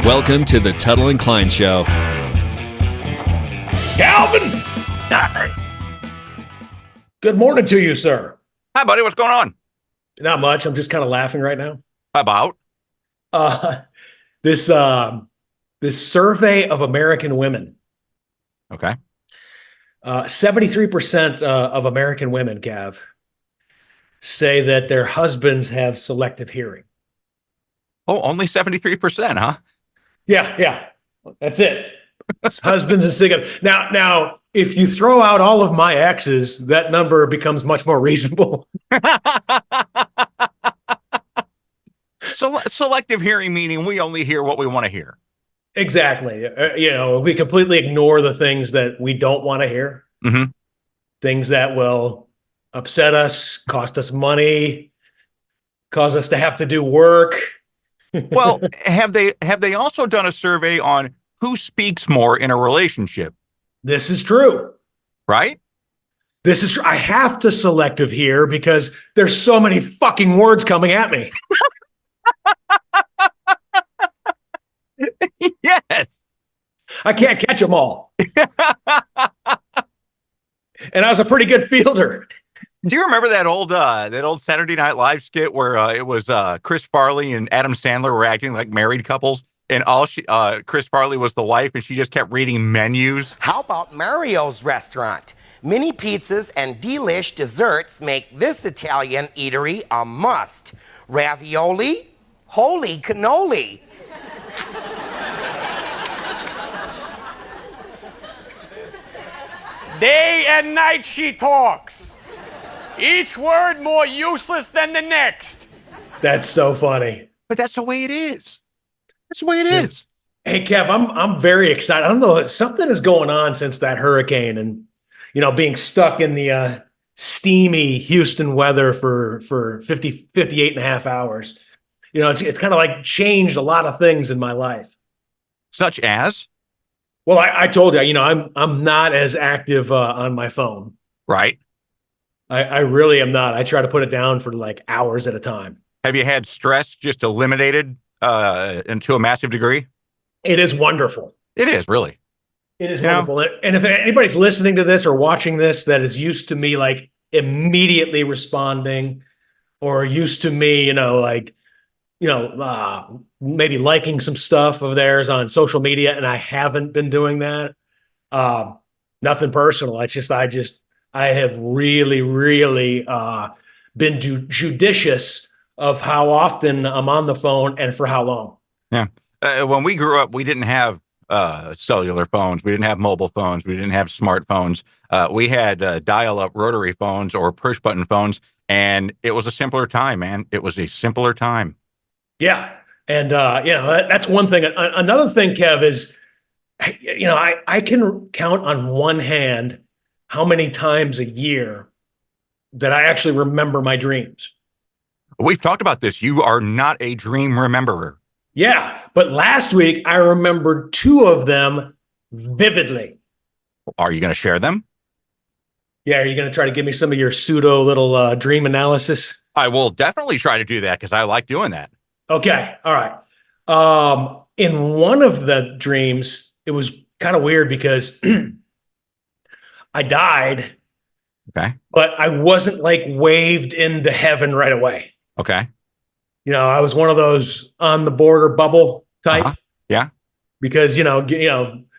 Welcome to the Tuttle Kline Show. Calvin! Good morning to you, sir. Hi, buddy. What's going on? Not much. I'm just kind of laughing right now. How about? This survey of American women. Okay. 73% of American women, Gav, say that their husbands have selective hearing. Oh, only 73%, huh? Yeah. That's it. Husbands and cigarettes. Now, if you throw out all of my exes, that number becomes much more reasonable. Selective hearing meaning we only hear what we want to hear. Exactly. We completely ignore the things that we don't want to hear. Mm-hmm. Things that will upset us, cost us money, cause us to have to do work. Well, have they also done a survey on who speaks more in a relationship? This is true. Right? This is true. I have to selective hear because there's so many fucking words coming at me. Yes. I can't catch them all. And I was a pretty good fielder. Do you remember that old Saturday Night Live skit where it was Chris Farley and Adam Sandler were acting like married couples, and Chris Farley was the wife, and she just kept reading menus? How about Mario's restaurant? Mini pizzas and delish desserts make this Italian eatery a must. Ravioli? Holy cannoli. Day and night she talks. Each word more useless than the next. That's so funny. But that's the way it is. That's the way it is. Hey, Kev, I'm very excited. I don't know, something is going on since that hurricane and, being stuck in the steamy Houston weather for 58 and a half hours. It's kind of like changed a lot of things in my life. Such as? Well, I told you, I'm not as active on my phone. Right. I really am not. I try to put it down for like hours at a time. Have you had stress just eliminated to a massive degree? It is wonderful. It is, really. It is wonderful. And if anybody's listening to this or watching this that is used to me like immediately responding or used to me, maybe liking some stuff of theirs on social media, and I haven't been doing that. Nothing personal. I have really, really been judicious of how often I'm on the phone and for how long. Yeah. When we grew up, we didn't have cellular phones. We didn't have mobile phones. We didn't have smartphones. We had dial-up rotary phones or push-button phones, and it was a simpler time, man. It was a simpler time. Yeah. And, that's one thing. Another thing, Kev, is, I can count on one hand how many times a year that I actually remember my dreams. We've talked about this. You are not a dream rememberer. Yeah. But last week, I remembered 2 of them vividly. Are you going to share them? Yeah. Are you going to try to give me some of your pseudo little dream analysis? I will definitely try to do that because I like doing that. Okay. All right. In one of the dreams, it was kind of weird because I died. Okay. But I wasn't like waved into heaven right away. Okay. I was one of those on the border bubble type. Uh-huh. Yeah. Because,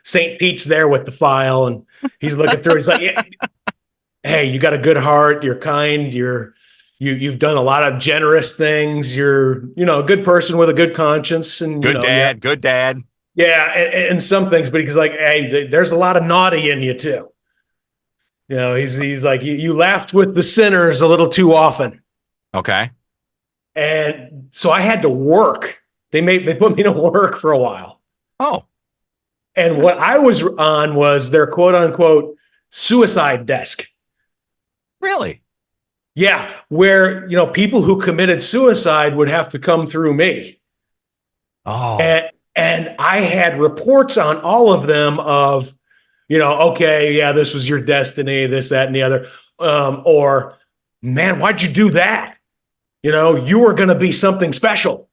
St. Pete's there with the file and he's looking through. He's like, yeah, hey, you got a good heart. You're kind. You've done a lot of generous things. You're, a good person with a good conscience and good dad. Good dad. Yeah. And some things, but he's like, hey, there's a lot of naughty in you too. He's like, you laughed with the sinners a little too often. Okay. And so I had to work. They put me to work for a while. Oh. And what I was on was their quote unquote suicide desk. Really? Yeah. Where, people who committed suicide would have to come through me. Oh. And I had reports on all of them of, okay, yeah, this was your destiny, this, that, and the other. Or, man, why'd you do that? You were going to be something special.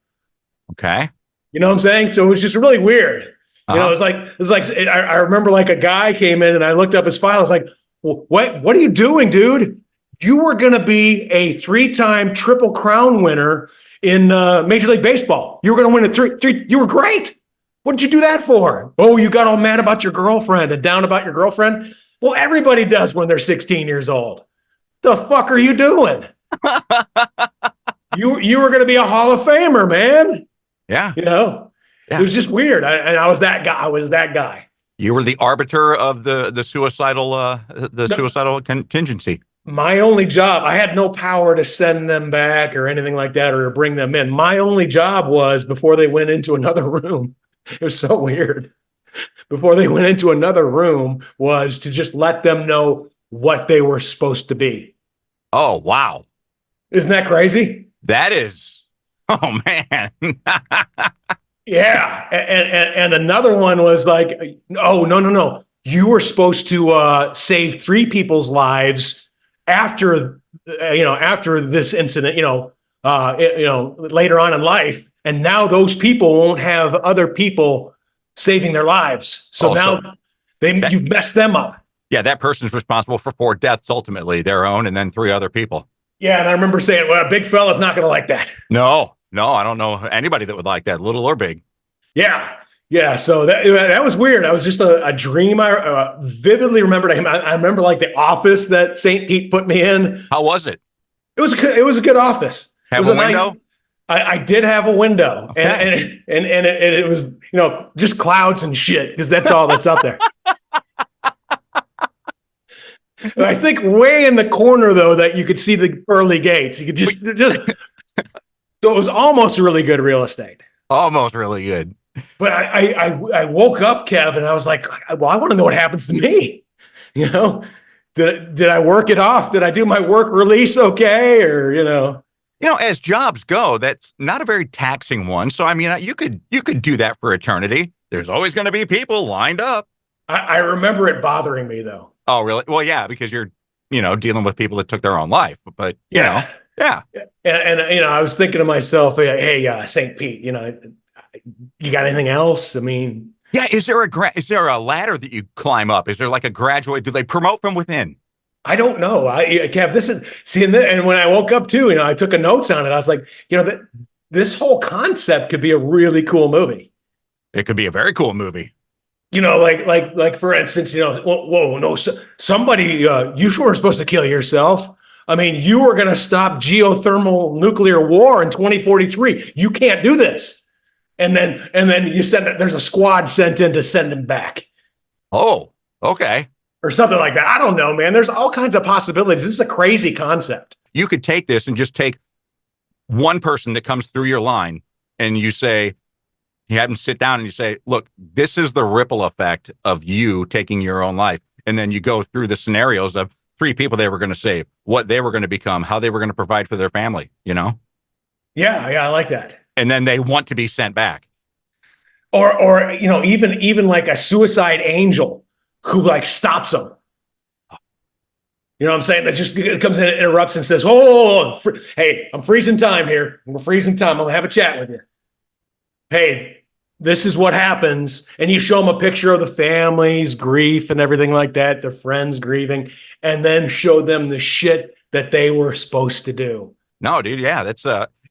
Okay. You know what I'm saying? So it was just really weird. You know, I remember like a guy came in and I looked up his file. I was like, what are you doing, dude? You were going to be a 3-time Triple Crown winner in Major League Baseball. You were going to win a three. You were great. What did you do that for? Oh, you got all mad about your girlfriend and down about your girlfriend? Well, everybody does when they're 16 years old. The fuck are you doing? You were going to be a Hall of Famer, man. Yeah. You know, it was just weird. I was that guy. I was that guy. You were the arbiter of the suicidal contingency. My only job, I had no power to send them back or anything like that or to bring them in. My only job was before they went into another room. It was so weird. Before they went into another room was to just let them know what they were supposed to be. Oh, wow. Isn't that crazy? That is. Oh, man. Yeah. And another one was like, oh, no. You were supposed to save 3 people's lives after this incident, later on in life. And now those people won't have other people saving their lives. So you've messed them up. Yeah, that person's responsible for 4 deaths, ultimately, their own, and then 3 other people. Yeah, and I remember saying, well, a big fella's not going to like that. No, I don't know anybody that would like that, little or big. Yeah. So that was weird. That was just a dream. I vividly remembered him. I remember like the office that St. Pete put me in. How was it? It was a good office. Have a window? I did have a window, okay. and it was just clouds and shit because that's all that's up there. I think way in the corner though that you could see the pearly gates. You could just so it was almost really good real estate. Almost really good. But I woke up, Kev, and I was like, well, I want to know what happens to me. Did I work it off? Did I do my work release okay? Or as jobs go, that's not a very taxing one. So I mean, you could do that for eternity. There's always going to be people lined up. I remember it bothering me though. Oh, really? Well, yeah, because you're dealing with people that took their own life. But yeah. And I was thinking to myself, hey, St. Pete, you got anything else? I mean, yeah. Is there a ladder that you climb up? Is there like a graduate? Do they promote from within? I don't know. Kev, and when I woke up too, I took a notes on it. I was like, this whole concept could be a really cool movie. It could be a very cool movie. Like for instance, whoa, no, somebody, you weren't supposed to kill yourself. I mean, you were going to stop geothermal nuclear war in 2043. You can't do this. And then you send it. There's a squad sent in to send him back. Oh, okay. Or something like that. I don't know, man. There's all kinds of possibilities. This is a crazy concept. You could take this and just take one person that comes through your line and you say, you have them sit down and you say, look, this is the ripple effect of you taking your own life. And then you go through the scenarios of 3 people they were going to save, what they were going to become, how they were going to provide for their family, Yeah, I like that. And then they want to be sent back. Or even like a suicide angel who like stops them. You know what I'm saying? That just comes in and interrupts and says, oh, hey, I'm freezing time here. We're freezing time. I'm going to have a chat with you. Hey, this is what happens. And you show them a picture of the family's grief and everything like that, their friends grieving, and then show them the shit that they were supposed to do. No, dude. Yeah, that's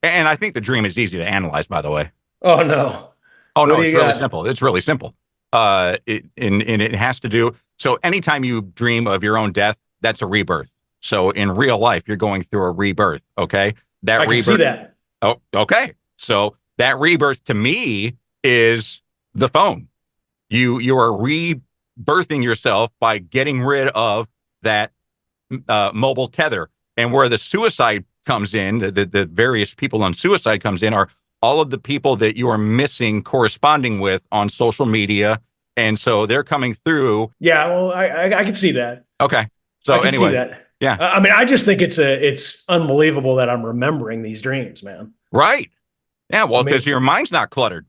and I think the dream is easy to analyze, by the way. Oh, no. Oh, no, it's really simple. It's really simple. It has to do. So anytime you dream of your own death, that's a rebirth. So in real life, you're going through a rebirth. Okay. I can see that. Oh, okay. So that rebirth to me is the phone. You are rebirthing yourself by getting rid of that mobile tether. And where the suicide comes in, the various people on suicide comes in are all of the people that you are missing corresponding with on social media. And so they're coming through. Yeah, well, I can see that. Okay. So I can anyway, see that. Yeah. I mean, I just think it's unbelievable that I'm remembering these dreams, man. Right. Yeah. Well, because your mind's not cluttered.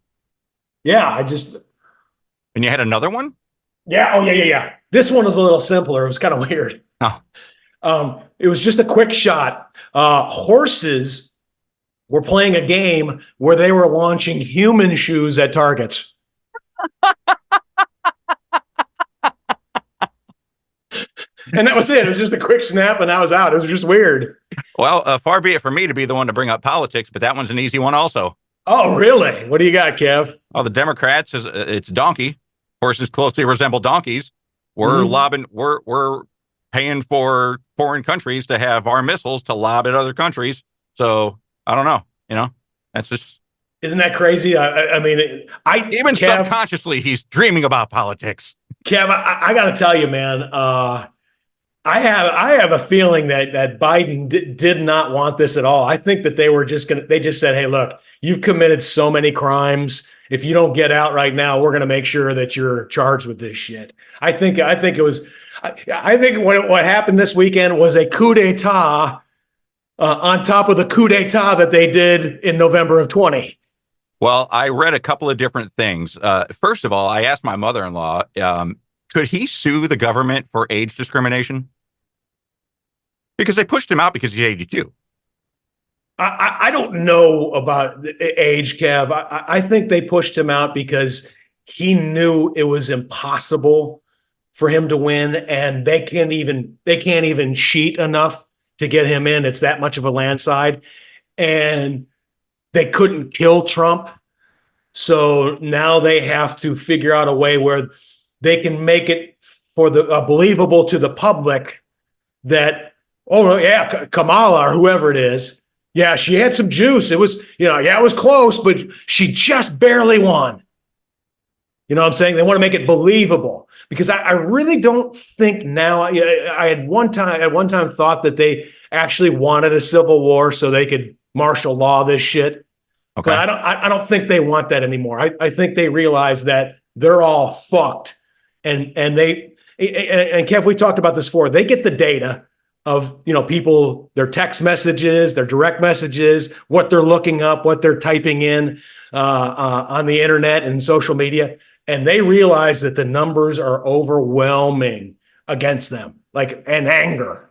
Yeah. And you had another one? Yeah. Oh, yeah. This one was a little simpler. It was kind of weird. Oh. It was just a quick shot. Horses were playing a game where they were launching human shoes at targets. And that was it. It was just a quick snap and I was out. It was just weird. Well, far be it from me to be the one to bring up politics, but that one's an easy one also. Oh, really? What do you got, Kev? Oh, the Democrats it's donkey. Horses closely resemble donkeys. We're lobbing. We're paying for foreign countries to have our missiles to lob at other countries. So I don't know. That's just. Isn't that crazy? I mean, Even Kev, subconsciously, he's dreaming about politics. Kev, I got to tell you, man. I have a feeling that Biden did not want this at all. I think that they just said, hey, look, you've committed so many crimes. If you don't get out right now, we're going to make sure that you're charged with this shit. I think what happened this weekend was a coup d'etat on top of the coup d'etat that they did in November of 20. Well, I read a couple of different things. First of all, I asked my mother-in-law, could he sue the government for age discrimination? Because they pushed him out because he's 82. I don't know about the age, Kev. I think they pushed him out because he knew it was impossible for him to win, and they can't even cheat enough to get him in. It's that much of a landslide, and they couldn't kill Trump. So now they have to figure out a way where they can make it for believable to the public that, oh yeah, Kamala or whoever it is, yeah, she had some juice. It was, it was close, but she just barely won. You know what I'm saying? They want to make it believable because I really don't think now. I had one time thought that they actually wanted a civil war so they could martial law this shit. Okay. But I don't think they want that anymore. I think they realize that they're all fucked, and Kev, we talked about this before. They get the data of people, their text messages, their direct messages, what they're looking up, what they're typing in on the internet and social media, and they realize that the numbers are overwhelming against them, and anger.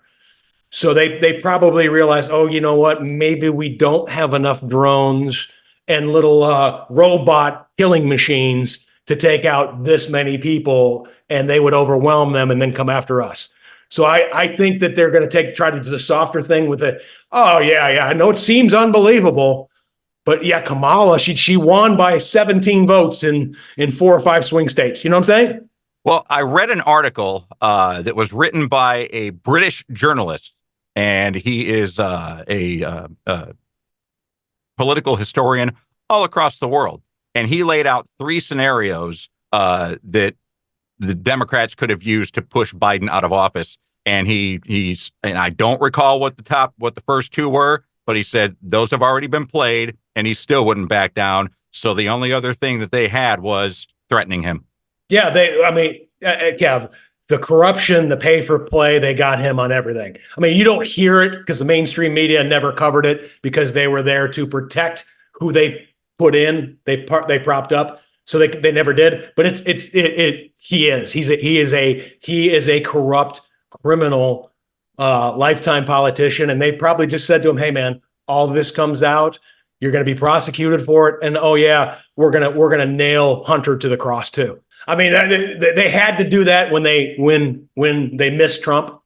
So they probably realize, oh, you know what? Maybe we don't have enough drones and little robot killing machines to take out this many people, and they would overwhelm them and then come after us. So I think that they're going to try to do the softer thing with it. Oh yeah, I know it seems unbelievable, but yeah, Kamala, she won by 17 votes in 4 or 5 swing states. You know what I'm saying? Well, I read an article that was written by a British journalist, and he is a political historian all across the world. And he laid out 3 scenarios that the Democrats could have used to push Biden out of office. And and I don't recall what the first 2 were, but he said those have already been played, and he still wouldn't back down. So the only other thing that they had was threatening him. Yeah, Kev, the corruption, the pay for play, they got him on everything. I mean, you don't hear it because the mainstream media never covered it because they were there to protect who they put in, they propped up. So they never did. But he is a corrupt criminal, lifetime politician, and they probably just said to him, "Hey, man, all this comes out. You're going to be prosecuted for it, and oh yeah, we're gonna nail Hunter to the cross too." I mean, they had to do that when they missed Trump.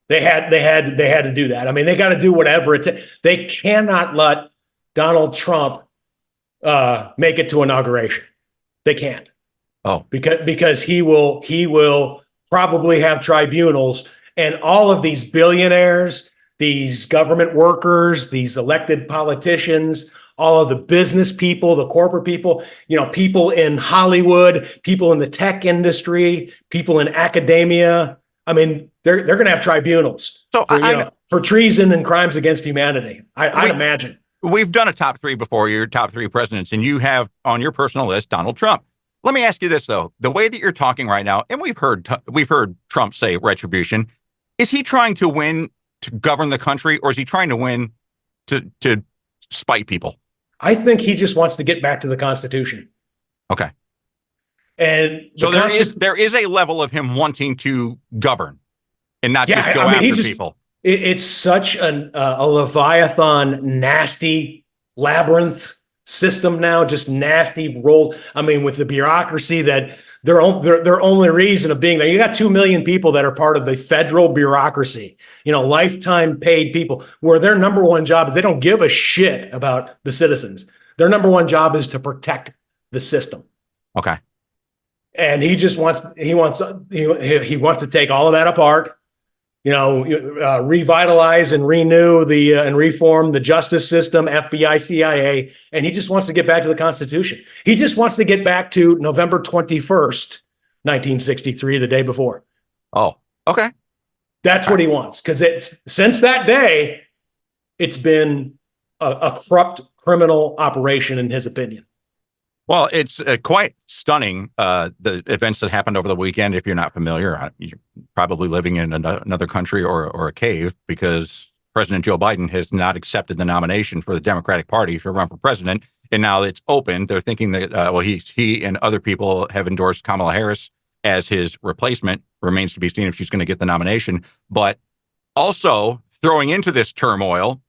They had to do that. I mean, they got to do whatever it takes. They cannot let Donald Trump make it to inauguration. They can't. Oh, because he will probably have tribunals, and all of these billionaires, these government workers, these elected politicians, all of the business people, the corporate people, people in Hollywood, people in the tech industry, people in academia. I mean, they're going to have tribunals for treason and crimes against humanity. I'd imagine. We've done a top 3 before, your top 3 presidents, and you have on your personal list Donald Trump. Let me ask you this, though. The way that you're talking right now, and we've heard Trump say retribution, is he trying to win to govern the country, or is he trying to win to spite people? I think he just wants to get back to the Constitution. Okay. And so there is a level of him wanting to govern and not just go after people. It's such a Leviathan, nasty labyrinth system now, just nasty rolled. I mean, with the bureaucracy that their only reason of being there. You got 2 million people that are part of the federal bureaucracy, lifetime paid people, where their number one job is they don't give a shit about the citizens. Their number one job is to protect the system. Okay. And he wants to take all of that apart, revitalize and renew and reform the justice system, FBI, CIA, and he just wants to get back to the Constitution. He just wants to get back to November 21st, 1963, the day before. Oh, okay. That's what he wants, because since that day, it's been a corrupt criminal operation, in his opinion. Well, it's quite stunning, the events that happened over the weekend. If you're not familiar, you're probably living in another country or a cave, because President Joe Biden has not accepted the nomination for the Democratic Party to run for president. And now it's open. They're thinking that, he and other people have endorsed Kamala Harris as his replacement. Remains to be seen if she's going to get the nomination. But also throwing into this turmoil,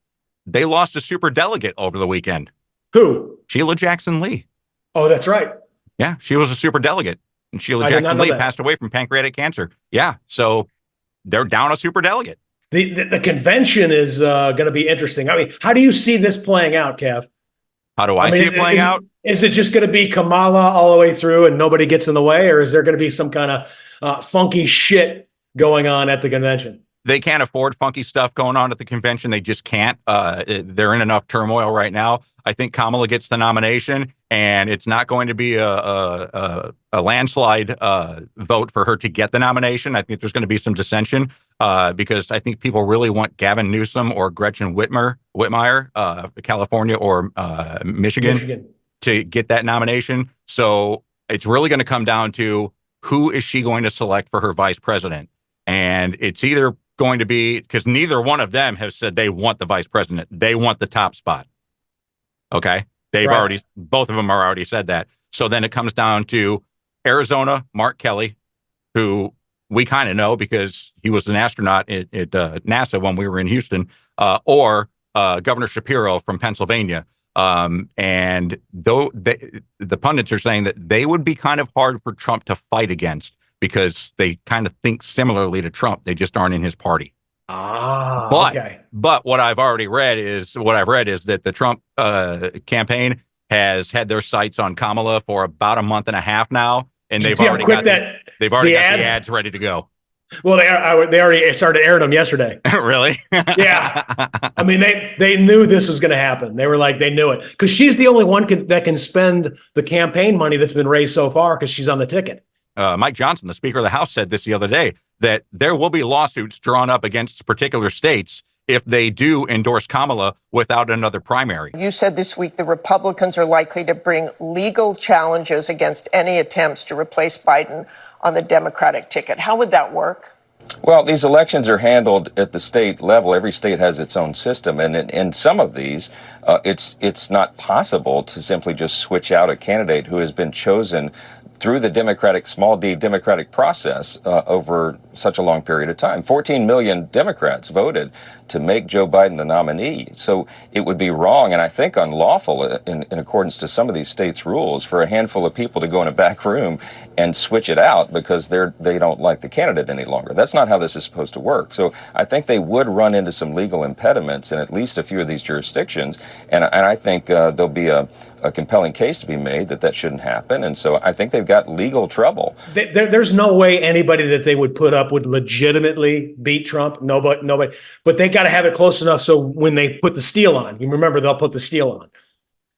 they lost a super delegate over the weekend. Who? Sheila Jackson Lee. Oh, that's right. Yeah, she was a super delegate. And Sheila Jackson Lee passed away from pancreatic cancer. Yeah, so they're down a super delegate. The convention is going to be interesting. I mean, how do you see this playing out, Kev? How do I see it playing out? Is it just going to be Kamala all the way through and nobody gets in the way? Or is there going to be some kind of funky shit going on at the convention? They can't afford funky stuff going on at the convention. They just can't. They're in enough turmoil right now. I think Kamala gets the nomination, and it's not going to be a landslide vote for her to get the nomination. I think there's going to be some dissension because I think people really want Gavin Newsom or Gretchen Whitmire, California or Michigan, to get that nomination. So it's really going to come down to who is she going to select for her vice president. And it's either going to be, because neither one of them have said they want the vice president. They want the top spot. Okay. Both of them are already said that. So then it comes down to Arizona, Mark Kelly, who we kind of know because he was an astronaut at NASA when we were in Houston, or Governor Shapiro from Pennsylvania. And though the pundits are saying that they would be kind of hard for Trump to fight against, because they kind of think similarly to Trump. They just aren't in his party. But what I've read is that the Trump campaign has had their sights on Kamala for about a month and a half now, and they've already got the ads ready to go. Well, they already started airing them yesterday. Really? Yeah. I mean, they knew this was going to happen. They were like, they knew it, because she's the only one that can spend the campaign money that's been raised so far, because she's on the ticket. Mike Johnson, the Speaker of the House, said this the other day, that there will be lawsuits drawn up against particular states if they do endorse Kamala without another primary. You said this week the Republicans are likely to bring legal challenges against any attempts to replace Biden on the Democratic ticket. How would that work? Well, these elections are handled at the state level. Every state has its own system. And in some of these, it's not possible to simply just switch out a candidate who has been chosen through the small d democratic process over such a long period of time. 14 million Democrats voted to make Joe Biden the nominee. So it would be wrong, and I think unlawful in accordance to some of these states' rules, for a handful of people to go in a back room and switch it out because they don't like the candidate any longer. That's not how this is supposed to work. So I think they would run into some legal impediments in at least a few of these jurisdictions, and I think there'll be a compelling case to be made that shouldn't happen. And so I think they've got legal trouble. There's no way anybody that they would put up would legitimately beat Trump. Nobody. But they got to have it close enough so when they put the steal on, you remember they'll put the steal on.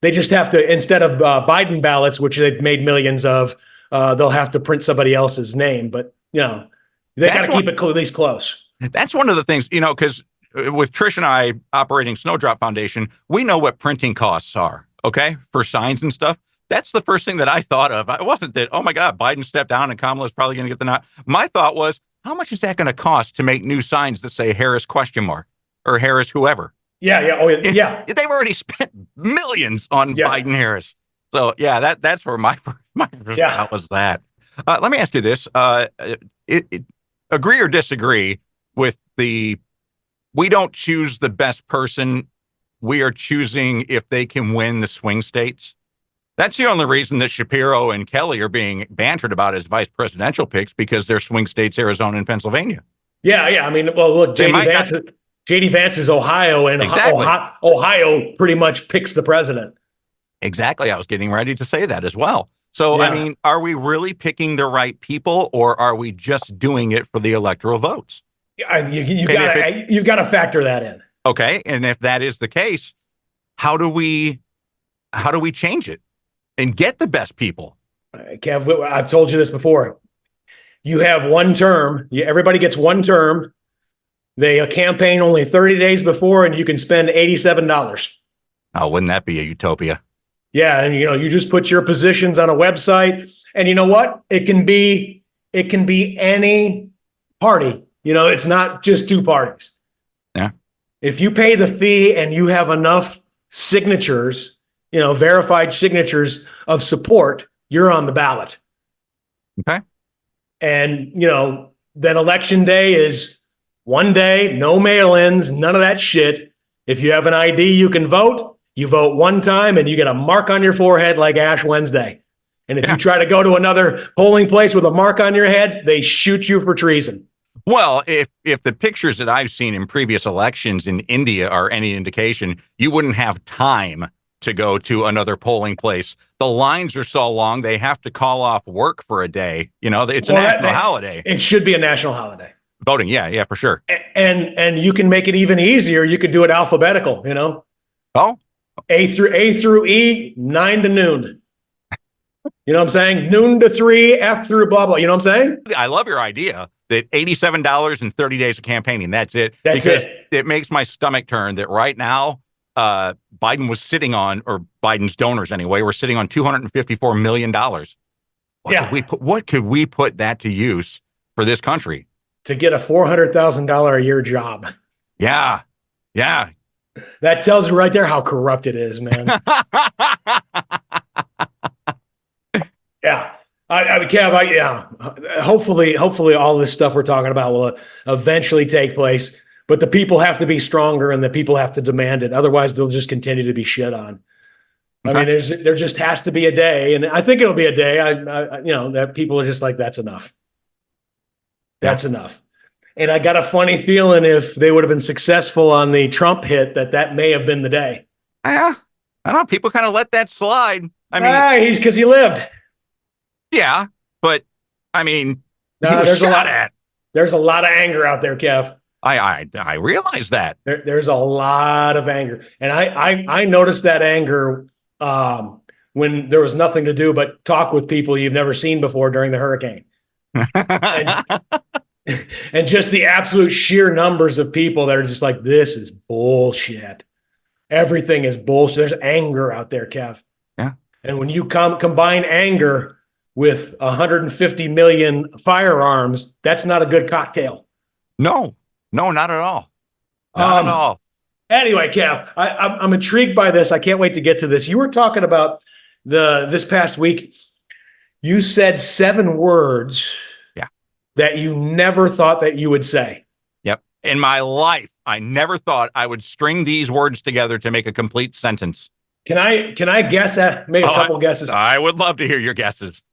They just have to, instead of Biden ballots, which they've made millions of, they'll have to print somebody else's name. But, they got to keep it at least close. That's one of the things, because with Trish and I operating Snowdrop Foundation, we know what printing costs are. Okay, for signs and stuff. That's the first thing that I thought of. It wasn't that, oh my God, Biden stepped down and Kamala's probably going to get the nod. My thought was, how much is that going to cost to make new signs that say Harris ? Or Harris whoever? Yeah. They've already spent millions on Biden Harris. So that's where my first thought was that. Let me ask you this: agree or disagree with we don't choose the best person we are choosing if they can win the swing states? That's the only reason that Shapiro and Kelly are being bantered about as vice presidential picks, because they're swing states, Arizona and Pennsylvania. Yeah. I mean, well, look, JD Vance is Ohio, and Exactly. Ohio pretty much picks the president. Exactly. I was getting ready to say that as well. So, Yeah. I mean, are we really picking the right people, or are we just doing it for the electoral votes? You got to factor that in. Okay. And if that is the case, how do we change it and get the best people? Kev, I've told you this before. You have one term. Everybody gets one term. They campaign only 30 days before, and you can spend $87. Oh, wouldn't that be a utopia? Yeah, and you just put your positions on a website, and you know what? It can be any party. It's not just two parties. Yeah. If you pay the fee and you have enough signatures, verified signatures of support, you're on the ballot. Okay. And, then election day is one day, no mail-ins, none of that shit. If you have an ID, you can vote. You vote one time and you get a mark on your forehead like Ash Wednesday. And if you try to go to another polling place with a mark on your head, they shoot you for treason. Well, if the pictures that I've seen in previous elections in India are any indication, you wouldn't have time to go to another polling place. The lines are so long, they have to call off work for a day. It's a national holiday. It should be a national holiday. Voting, yeah, for sure. And you can make it even easier. You could do it alphabetical, Oh? A through E, 9 to noon. You know what I'm saying? Noon to 3, F through blah, blah. You know what I'm saying? I love your idea that $87 and 30 days of campaigning, that's it. That's because it. It makes my stomach turn that right now, Biden was sitting on, or Biden's donors anyway, were sitting on $254 million. What could we put that to use for this country? To get a $400,000 a year job. Yeah. That tells you right there how corrupt it is, man. Yeah. Kev, hopefully all this stuff we're talking about will eventually take place, but the people have to be stronger and the people have to demand it. Otherwise, they'll just continue to be shit on. I mean, there just has to be a day, and I think it'll be a day. That people are just like, that's enough. That's enough. And I got a funny feeling if they would have been successful on the Trump hit, that may have been the day. Yeah, I don't know. People kind of let that slide. I mean, because he lived. Yeah, but I mean, there's a lot of anger out there, Kev. I realize that there's a lot of anger, and I noticed that anger when there was nothing to do but talk with people you've never seen before during the hurricane. And just the absolute sheer numbers of people that are just like, this is bullshit. Everything is bullshit. There's anger out there, Kev. Yeah. And when you combine anger with 150 million firearms, that's not a good cocktail. No, not at all. Not at all. Anyway, Kev, I'm intrigued by this. I can't wait to get to this. You were talking about this past week. You said 7 words that you never thought that you would say. Yep. In my life, I never thought I would string these words together to make a complete sentence. Can I guess that? Make a couple guesses. I would love to hear your guesses.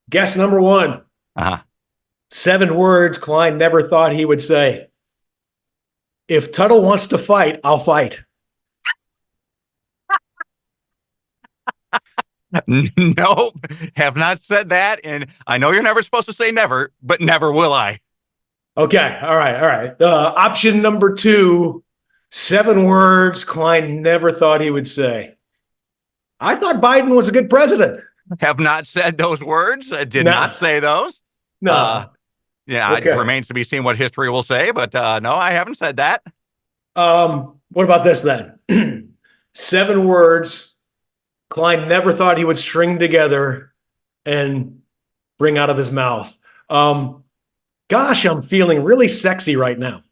Guess number 1. 7 words Kline never thought he would say. If Tuttle wants to fight, I'll fight. Nope, have not said that. And I know you're never supposed to say never, but never will I. Okay. All right. Option number 2, 7 words Kline never thought he would say. I thought Biden was a good president. Have not said those words. I did not say those. No. It remains to be seen what history will say, but no, I haven't said that. What about this then? 7 words Kline never thought he would string together and bring out of his mouth. Gosh, I'm feeling really sexy right now.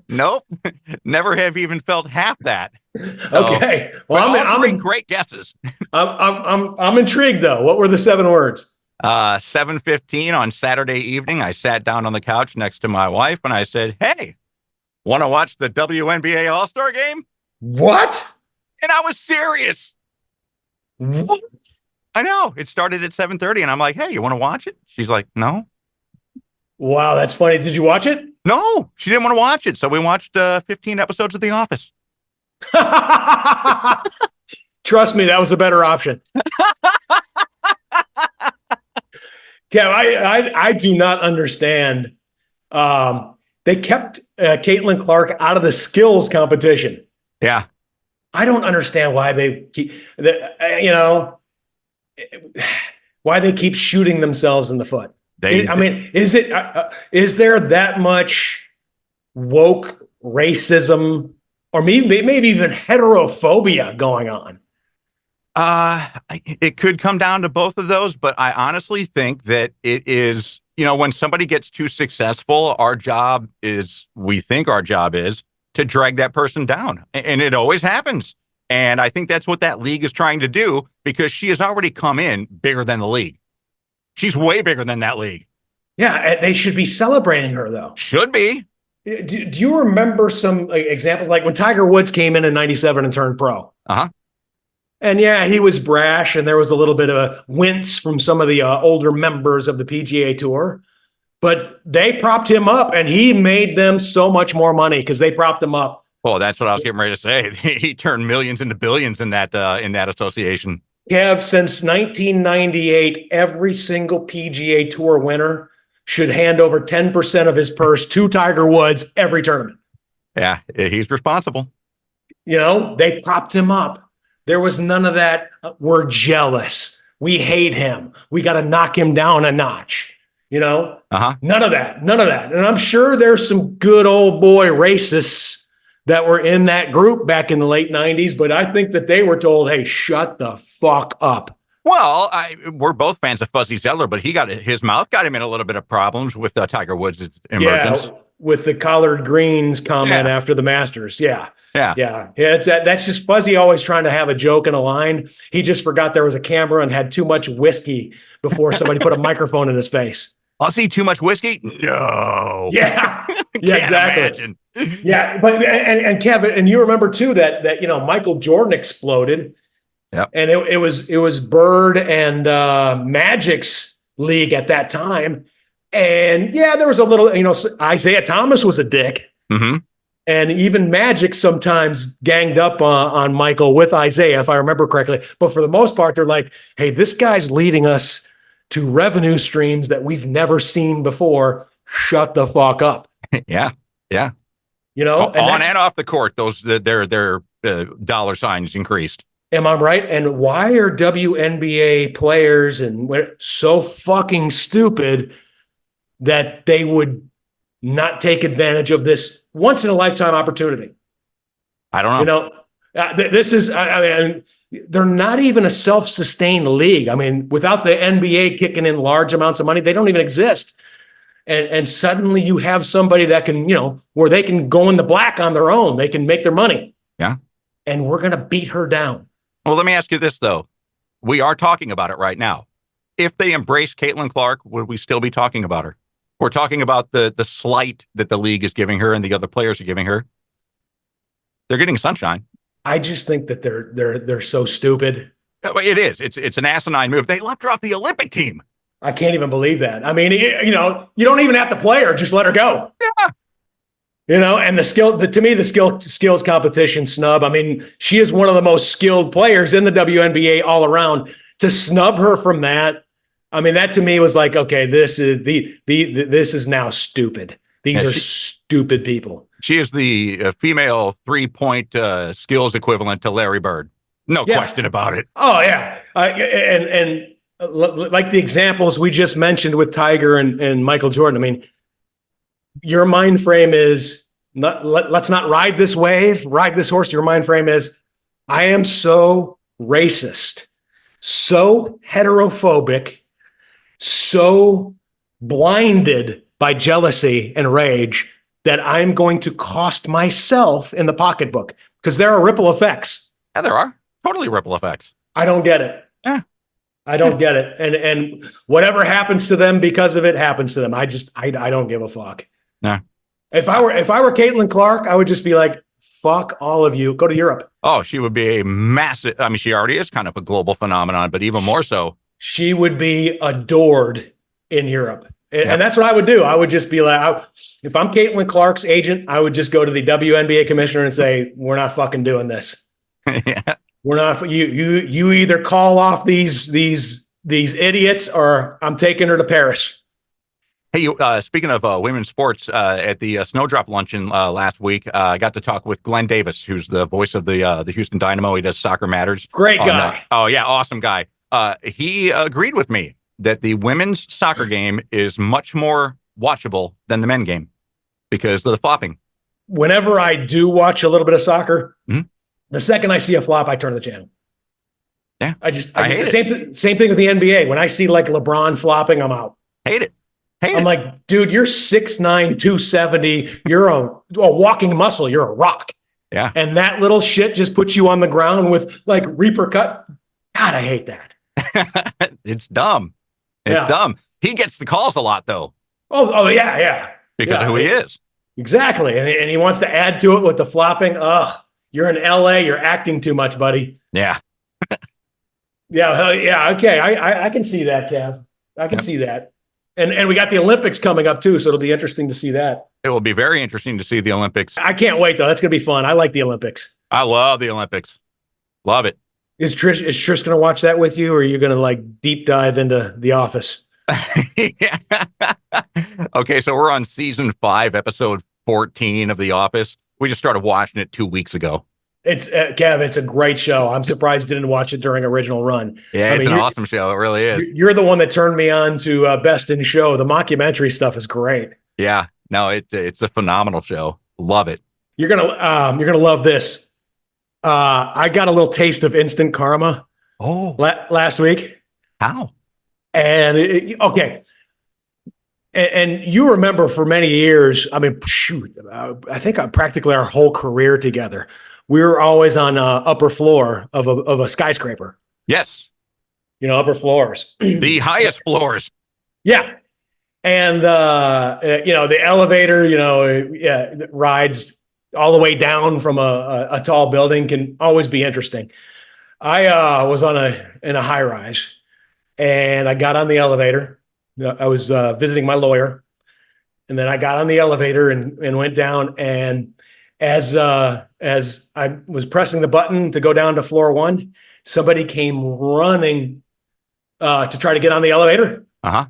Nope. Never have even felt half that. Okay. Well, I'm great guesses. I'm intrigued though. What were the 7 words? 7:15 on Saturday evening, I sat down on the couch next to my wife and I said, "Hey, Want to watch the WNBA All-Star game? What? And I was serious. What? I know. It started at 7:30, and I'm like, hey, you want to watch it? She's like, no. Wow, that's funny. Did you watch it? No, she didn't want to watch it. So we watched 15 episodes of The Office. Trust me, that was a better option. Kev, I do not understand. They kept Caitlin Clark out of the skills competition. Yeah. I don't understand why they keep, why they keep shooting themselves in the foot. Is there that much woke racism or maybe even heterophobia going on? It could come down to both of those, but I honestly think that it is, when somebody gets too successful, we think our job is to drag that person down. And it always happens. And I think that's what that league is trying to do, because she has already come in bigger than the league. She's way bigger than that league. Yeah, they should be celebrating her, though. Should be. Do you remember some examples like when Tiger Woods came in '97 and turned pro? Uh-huh. And yeah, he was brash, and there was a little bit of a wince from some of the older members of the PGA Tour. But they propped him up, and he made them so much more money because they propped him up. Oh, that's what I was getting ready to say. He turned millions into billions in that association. Kev, since 1998, every single PGA Tour winner should hand over 10% of his purse to Tiger Woods every tournament. Yeah, he's responsible. They propped him up. There was none of that. We're jealous. We hate him. We got to knock him down a notch. Uh-huh. None of that. And I'm sure there's some good old boy racists that were in that group back in the late 90s, but I think that they were told, hey, shut the fuck up. Well, we're both fans of Fuzzy Zeller, but his mouth got him in a little bit of problems with Tiger Woods' emergence. Yeah, with the collard greens comment after the Masters. Yeah. That's just Fuzzy always trying to have a joke and a line. He just forgot there was a camera and had too much whiskey before somebody put a microphone in his face. Fuzzy, too much whiskey? No. Yeah. Yeah, exactly. Imagine. Yeah, but and Kevin, and you remember too that Michael Jordan exploded. Yep. And it was Bird and Magic's league at that time. And yeah, there was a little, Isaiah Thomas was a dick. Mm-hmm. And even Magic sometimes ganged up on Michael with Isaiah, if I remember correctly. But for the most part, they're like, hey, this guy's leading us to revenue streams that we've never seen before. Shut the fuck up. Yeah. And on and off the court, their dollar signs increased. Am I right? And why are WNBA players so fucking stupid that they would not take advantage of this once in a lifetime opportunity? I don't know. This is, they're not even a self-sustained league. I mean, without the NBA kicking in large amounts of money, they don't even exist. And suddenly you have somebody that can, where they can go in the black on their own. They can make their money. Yeah. And we're going to beat her down. Well, let me ask you this, though. We are talking about it right now. If they embrace Caitlin Clark, would we still be talking about her? We're talking about the slight that the league is giving her and the other players are giving her. They're getting sunshine. I just think that they're so stupid. It is. It's an asinine move. They left her off the Olympic team. I can't even believe that. I mean, you don't even have to play her. Just let her go. Yeah. And to me, the skills competition snub. I mean, she is one of the most skilled players in the WNBA all around. To snub her from that, I mean, that to me was like, okay, this is this is now stupid. These are stupid people. She is the female 3-point skills equivalent to Larry Bird. No question about it. Oh yeah, and like the examples we just mentioned with Tiger and Michael Jordan. I mean, your mind frame is let's not ride this wave, ride this horse. Your mind frame is, I am so racist, so heterophobic, so blinded by jealousy and rage that I'm going to cost myself in the pocketbook, because there are ripple effects. Yeah, there are totally ripple effects. I don't get it. Yeah. I don't get it. And whatever happens to them because of it happens to them. I don't give a fuck. Yeah. If I were Caitlin Clark, I would just be like, fuck all of you. Go to Europe. Oh, she would be a massive. I mean, she already is kind of a global phenomenon, but even more so. She would be adored in Europe. And, Yep. and that's what I would do. I would just be like, if I'm Caitlin Clark's agent, I would just go to the WNBA commissioner and say, we're not fucking doing this. Yeah. We're not, you either call off these idiots or I'm taking her to Paris. Hey, speaking of women's sports, at the Snowdrop Luncheon last week, I got to talk with Glenn Davis, who's the voice of the Houston Dynamo. He does Soccer Matters. Great guy. Oh, yeah, awesome guy. He agreed with me that the women's soccer game is much more watchable than the men game because of the flopping. Whenever I do watch a little bit of soccer, Mhm. the second I see a flop, I turn the channel. Yeah. I just hate it. same thing with the NBA. When I see like LeBron flopping, I'm out. Hate it. I'm like, dude, you're 6'9", 270. You're a walking muscle. You're a rock. Yeah. And that little shit just puts you on the ground with like Reaper cut. God, I hate that. It's dumb. It's Yeah. dumb. He gets the calls a lot, though, Oh yeah. because of who he is. Exactly. And he wants to add to it with the flopping. Ugh, you're in LA. You're acting too much, buddy. Yeah. Yeah. Okay. I can see that, Kev. I can see that. And we got the Olympics coming up too, so it'll be interesting to see that. It will be very interesting to see the Olympics. I can't wait though. That's gonna be fun. I like the Olympics. I love the Olympics. Love it. Is Trish gonna watch that with you, or are you gonna like deep dive into The Office? Okay, so we're on season 5, episode 14 of The Office. We just started watching it 2 weeks ago. It's Kev. It's a great show. I'm surprised you didn't watch it during original run. Yeah, it's an awesome show. It really is. You're the one that turned me on to Best in Show. The mockumentary stuff is great. Yeah, no, it's a phenomenal show. Love it. You're gonna love this. I got a little taste of instant karma Oh, last week, how? and okay. And you remember for many years, I mean, shoot, I think practically our whole career together, we were always on upper floor of a skyscraper. Yes, Upper floors. the highest floors. Yeah. And, the elevator, that rides all the way down from a tall building can always be interesting. I was in a high rise and I got on the elevator. I was visiting my lawyer, and then I got on the elevator and went down. And as I was pressing the button to go down to floor 1, somebody came running to try to get on the elevator. Uh-huh.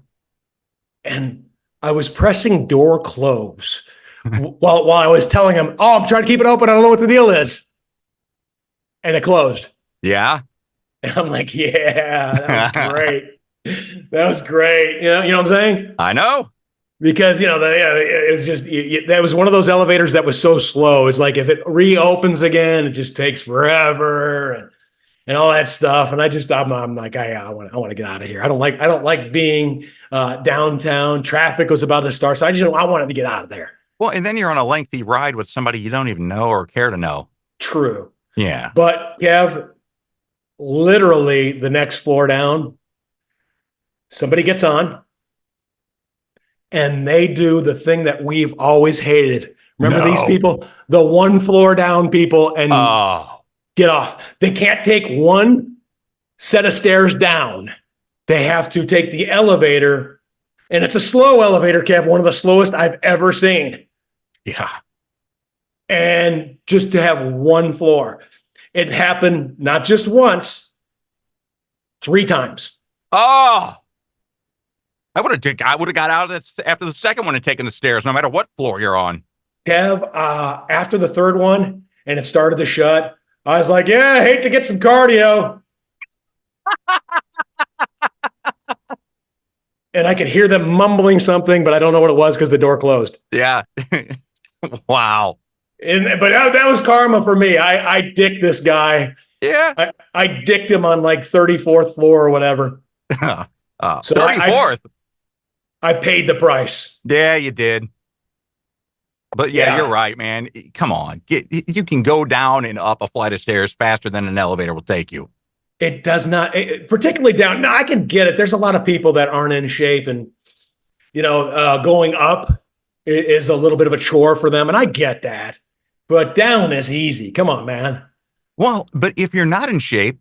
And I was pressing door close while I was telling him, "Oh, I'm trying to keep it open. I don't know what the deal is." And it closed. Yeah. And I'm like, "Yeah, that was great. That was great." You know what I'm saying? I know. Because it was just that was one of those elevators that was so slow. It's like if it reopens again, it just takes forever and all that stuff. And I'm like, I want to get out of here. I don't like being downtown. Traffic was about to start, so I wanted to get out of there. Well, and then you're on a lengthy ride with somebody you don't even know or care to know. True. Yeah. But Kev, literally the next floor down, somebody gets on and they do the thing that we've always hated. Remember these people, the one floor down people, and get off. They can't take one set of stairs down. They have to take the elevator, and it's a slow elevator, Kev, one of the slowest I've ever seen. Yeah. And just to have one floor. It happened not just once, 3 times. Oh, I would have got out of it after the second one and taken the stairs, no matter what floor you're on. Kev, after the third one and it started to shut, I was like, yeah, I hate to get some cardio. And I could hear them mumbling something, but I don't know what it was because the door closed. Yeah. Wow. But that was karma for me. I dicked this guy. Yeah. I dicked him on like 34th floor or whatever. So 34th. I paid the price. Yeah, you did. But yeah, you're right, man. Come on. You can go down and up a flight of stairs faster than an elevator will take you. It does not, particularly down. No, I can get it. There's a lot of people that aren't in shape and, going up is a little bit of a chore for them. And I get that, but down is easy. Come on, man. Well, but if you're not in shape,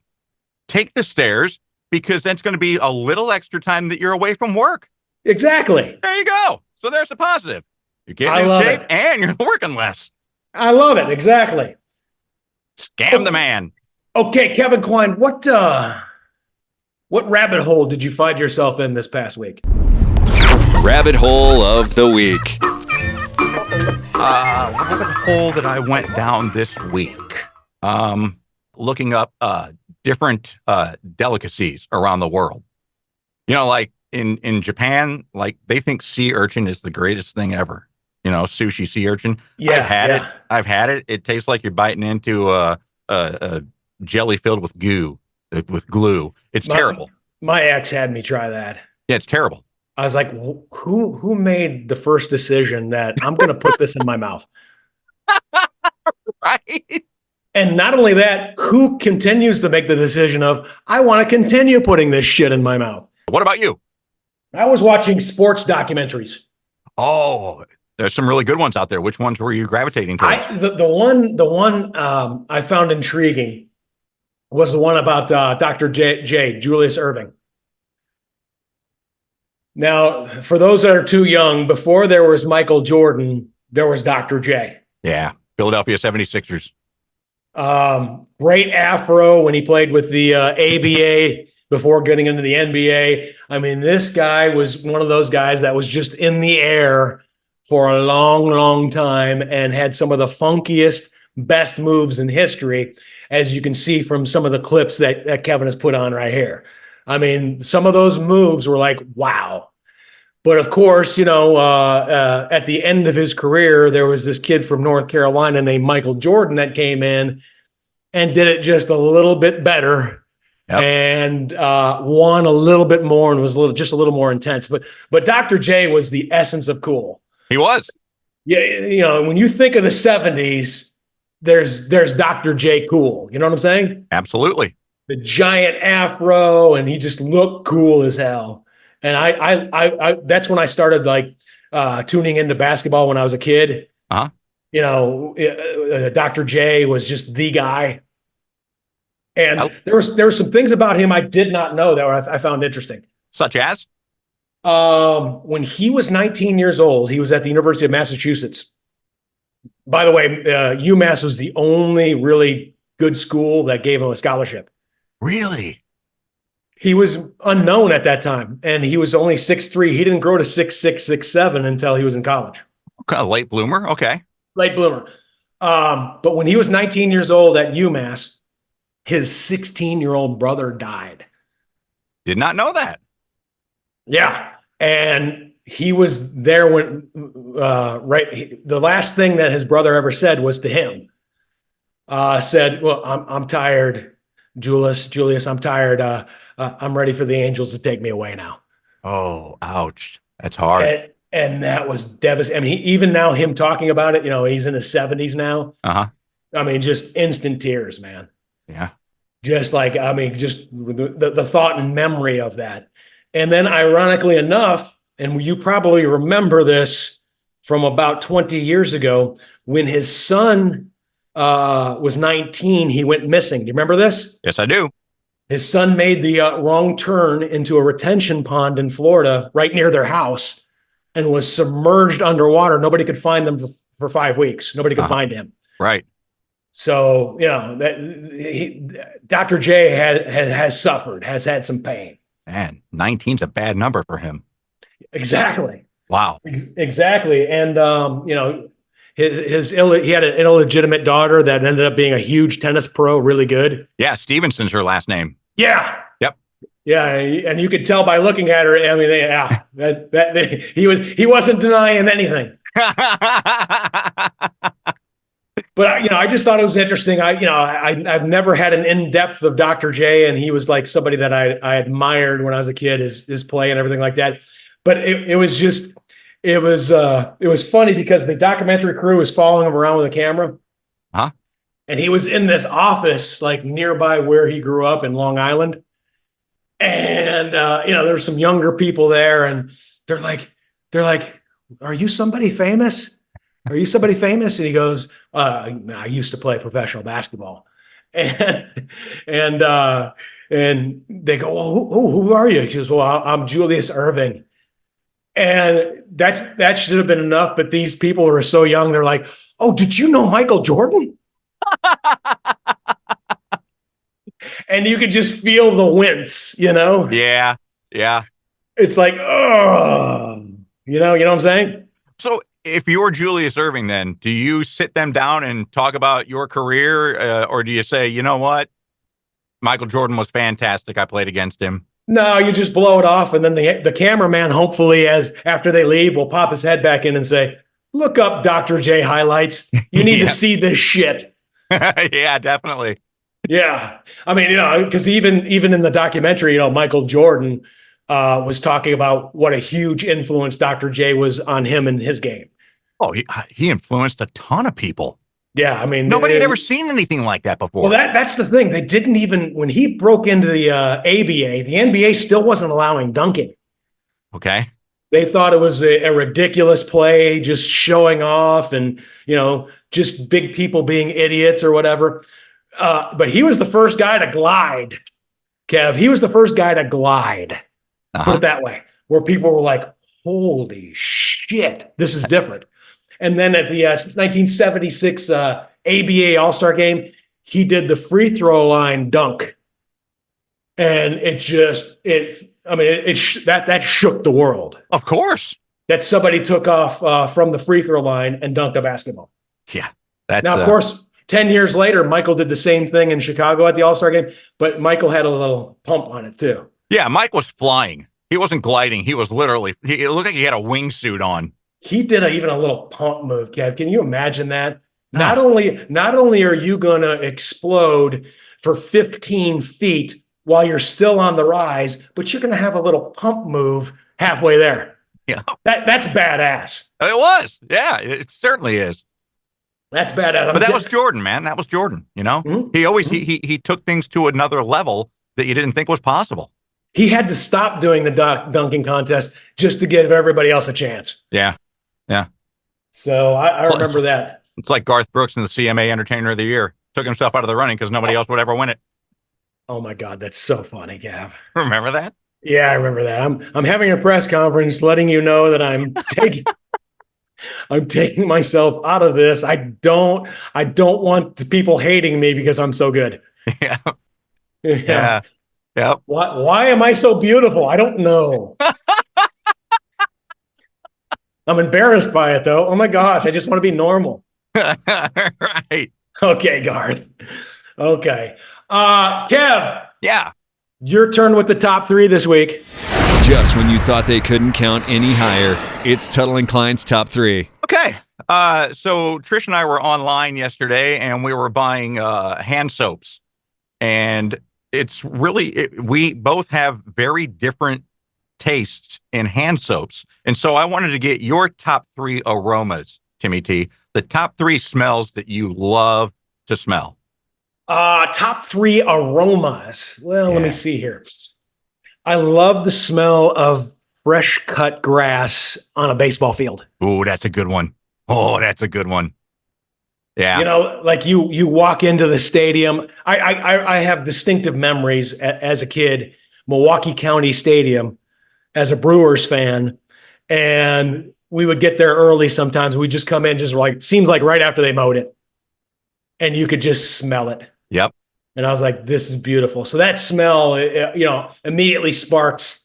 take the stairs because that's going to be a little extra time that you're away from work. Exactly. There you go. So there's a positive. You're getting I in love shape it. and you're working less. I love it. Exactly. Scam the man. Okay, Kevin Kline, what rabbit hole did you find yourself in this past week? Rabbit hole of the week. Rabbit hole that I went down this week. Looking up different delicacies around the world. You know, like in Japan, like they think sea urchin is the greatest thing ever. You know, sushi sea urchin. Yeah, I've had yeah. it. I've had it. It tastes like you're biting into a jelly filled with glue. It's terrible. My ex had me try that. Yeah, it's terrible. I was like, who made the first decision that I'm going to put this in my mouth? Right? And not only that, who continues to make the decision of, I want to continue putting this shit in my mouth? What about you? I was watching sports documentaries. Oh, there's some really good ones out there. Which ones were you gravitating towards? The one I found intriguing was the one about Dr. J, Julius Erving. Now, for those that are too young, before there was Michael Jordan, there was Dr. J. Yeah, Philadelphia 76ers. Great afro when he played with the ABA before getting into the NBA. I mean, this guy was one of those guys that was just in the air for a long, long time and had some of the funkiest, best moves in history, as you can see from some of the clips that Kevin has put on right here. I mean, some of those moves were like, wow. But of course, you know, at the end of his career, there was this kid from North Carolina named Michael Jordan that came in and did it just a little bit better. Yep. And won a little bit more and was just a little more intense. But Dr. J was the essence of cool. He was. Yeah, you know, when you think of the 70s, there's Dr. J cool. You know what I'm saying? Absolutely. The giant afro, and he just looked cool as hell. And I that's when I started like tuning into basketball when I was a kid. Uh-huh. You know, Dr. J was just the guy. And there were some things about him I did not know that I found interesting. Such as? When he was 19 years old, he was at the University of Massachusetts. By the way, UMass was the only really good school that gave him a scholarship. Really? He was unknown at that time, and he was only 6'3". He didn't grow to 6'6", 6'7" until he was in college. Kind of late bloomer. Okay. Late bloomer. But when he was 19 years old at UMass, his 16-year-old brother died. Did not know that. Yeah. And he was there when, the last thing that his brother ever said was to him, said, well, I'm tired, Julius, I'm tired. I'm ready for the angels to take me away now. Oh, ouch. That's hard. And that was devastating. I mean, even now, him talking about it, you know, he's in his 70s now. Uh-huh. I mean, just instant tears, man. Yeah. Just like, I mean, just the thought and memory of that. And then ironically enough, and you probably remember this from about 20 years ago, when his son was 19, he went missing. Do you remember this? Yes, I do. His son made the wrong turn into a retention pond in Florida, right near their house, and was submerged underwater. Nobody could find them for 5 weeks. Nobody could find him. Right. So, you know, Dr. J has suffered, has had some pain. Man, 19's a bad number for him. Exactly. Wow. Exactly. And, you know, he had an illegitimate daughter that ended up being a huge tennis pro, really good. Yeah, Stevenson's her last name. Yeah. Yep. Yeah, and you could tell by looking at her. I mean, he wasn't denying anything. But you know, I just thought it was interesting. I've never had an in-depth of Dr. J, and he was like somebody that I admired when I was a kid, his play and everything like that. But it was funny because the documentary crew was following him around with a camera. Huh? And he was in this office like nearby where he grew up in Long Island. And you know, there's some younger people there, and they're like, are you somebody famous? Are you somebody famous? And he goes, I used to play professional basketball. And and they go, well, who are you? He goes, well, I'm Julius Irving. And that should have been enough. But these people were so young. They're like, oh, did you know Michael Jordan? And you could just feel the wince, Yeah. Yeah. It's like, oh, you know what I'm saying? So if you're Julius Irving, then do you sit them down and talk about your career, or do you say, you know what, Michael Jordan was fantastic, I played against him? No, you just blow it off, and then the cameraman, hopefully, after they leave, will pop his head back in and say, "Look up Dr. J highlights. You need to see this shit." Yeah, definitely. Yeah, I mean, because even in the documentary, Michael Jordan was talking about what a huge influence Dr. J was on him and his game. Oh, he influenced a ton of people. Yeah, I mean, nobody had ever seen anything like that before. Well, that's the thing. They didn't even, when he broke into the ABA, the NBA still wasn't allowing dunking. Okay. They thought it was a ridiculous play, just showing off and, just big people being idiots or whatever. But he was the first guy to glide, Kev. He was the first guy to glide, put it that way, where people were like, holy shit, this is different. And then at the 1976 ABA All-Star game, he did the free throw line dunk. And that shook the world. Of course. That somebody took off from the free throw line and dunked a basketball. Yeah. Now, of course, 10 years later, Michael did the same thing in Chicago at the All-Star game, but Michael had a little pump on it too. Yeah, Mike was flying. He wasn't gliding. He was literally, it looked like he had a wingsuit on. He did even a little pump move, Kev. Can you imagine that? No. Not only are you going to explode for 15 feet while you're still on the rise, but you're going to have a little pump move halfway there. Yeah. That's badass. It was. Yeah, it certainly is. That's badass. But that was Jordan, man. That was Jordan, Mm-hmm. He always, he took things to another level that you didn't think was possible. He had to stop doing the dunking contest just to give everybody else a chance. Yeah. Yeah. So I remember that. It's like Garth Brooks in the CMA Entertainer of the Year. Took himself out of the running because nobody else would ever win it. Oh my God, that's so funny, Gav. Remember that? Yeah, I remember that. I'm having a press conference letting you know that I'm taking myself out of this. I don't want people hating me because I'm so good. Yeah. Yeah. Yep. Why am I so beautiful? I don't know. I'm embarrassed by it, though. Oh, my gosh. I just want to be normal. Right. Okay, Garth. Okay. Kev. Yeah. Your turn with the top three this week. Just when you thought they couldn't count any higher, it's Tuttle Kline's top three. Okay. So Trish and I were online yesterday, and we were buying hand soaps. And it's really, we both have very different tastes in hand soaps. And so I wanted to get your top three aromas, Timmy T, the top three smells that you love to smell. Top three aromas. Well, Let me see here. I love the smell of fresh cut grass on a baseball field. Ooh, that's a good one. Oh, that's a good one. Yeah. Like you walk into the stadium. I have distinctive memories as a kid, Milwaukee County Stadium, as a Brewers fan. And we would get there early sometimes. We'd just come in just like, seems like right after they mowed it. And you could just smell it. Yep. And I was like, this is beautiful. So that smell, immediately sparks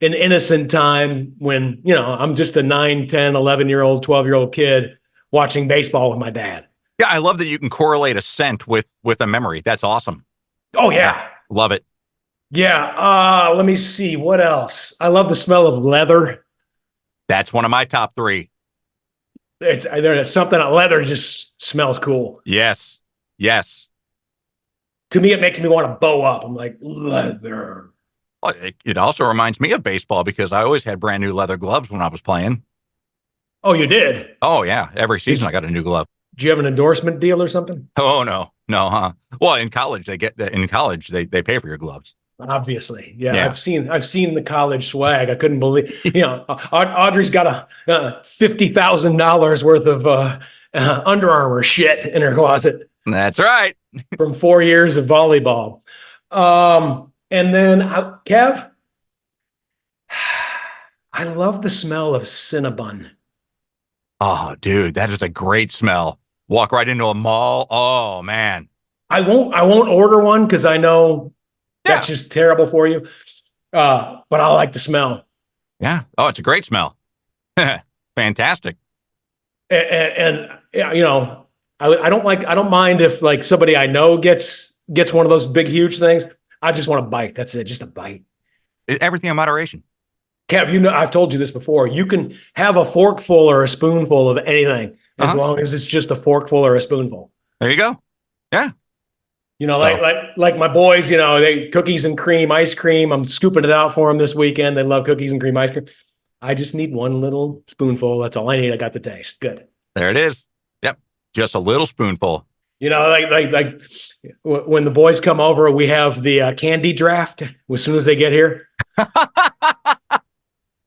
an innocent time when, I'm just a 9, 10, 11-year-old, 12-year-old kid watching baseball with my dad. Yeah, I love that you can correlate a scent with a memory. That's awesome. Oh, yeah. Love it. Yeah. Let me see. What else? I love the smell of leather. That's one of my top three. There's something, leather just smells cool. Yes. Yes. To me, it makes me want to bow up. I'm like, leather. Well, it also reminds me of baseball because I always had brand new leather gloves when I was playing. Oh, you did? Oh, yeah. Every season I got a new glove. Do you have an endorsement deal or something? Oh, no. No, huh? Well, in college, they pay for your gloves. Obviously, yeah, Yeah. I've seen the college swag. I couldn't believe, Audrey's got a $50,000 worth of Under Armour shit in her closet That's right. from 4 years of volleyball. And then Kev, I love the smell of Cinnabon. Oh, dude, that is a great smell. Walk right into a mall. Oh man. I won't order one because I know that's just terrible for you. But I like the smell. Yeah. Oh, it's a great smell. Fantastic. And I don't mind if like somebody I know gets one of those big huge things. I just want a bite. That's it, just a bite. Everything in moderation. Kev, I've told you this before. You can have a forkful or a spoonful of anything as long as it's just a forkful or a spoonful. There you go. Yeah. Like my boys, they cookies and cream ice cream. I'm scooping it out for them this weekend. They love cookies and cream ice cream. I just need one little spoonful. That's all I need. I got the taste. Good. There it is. Yep. Just a little spoonful. Like when the boys come over, we have the candy draft as soon as they get here,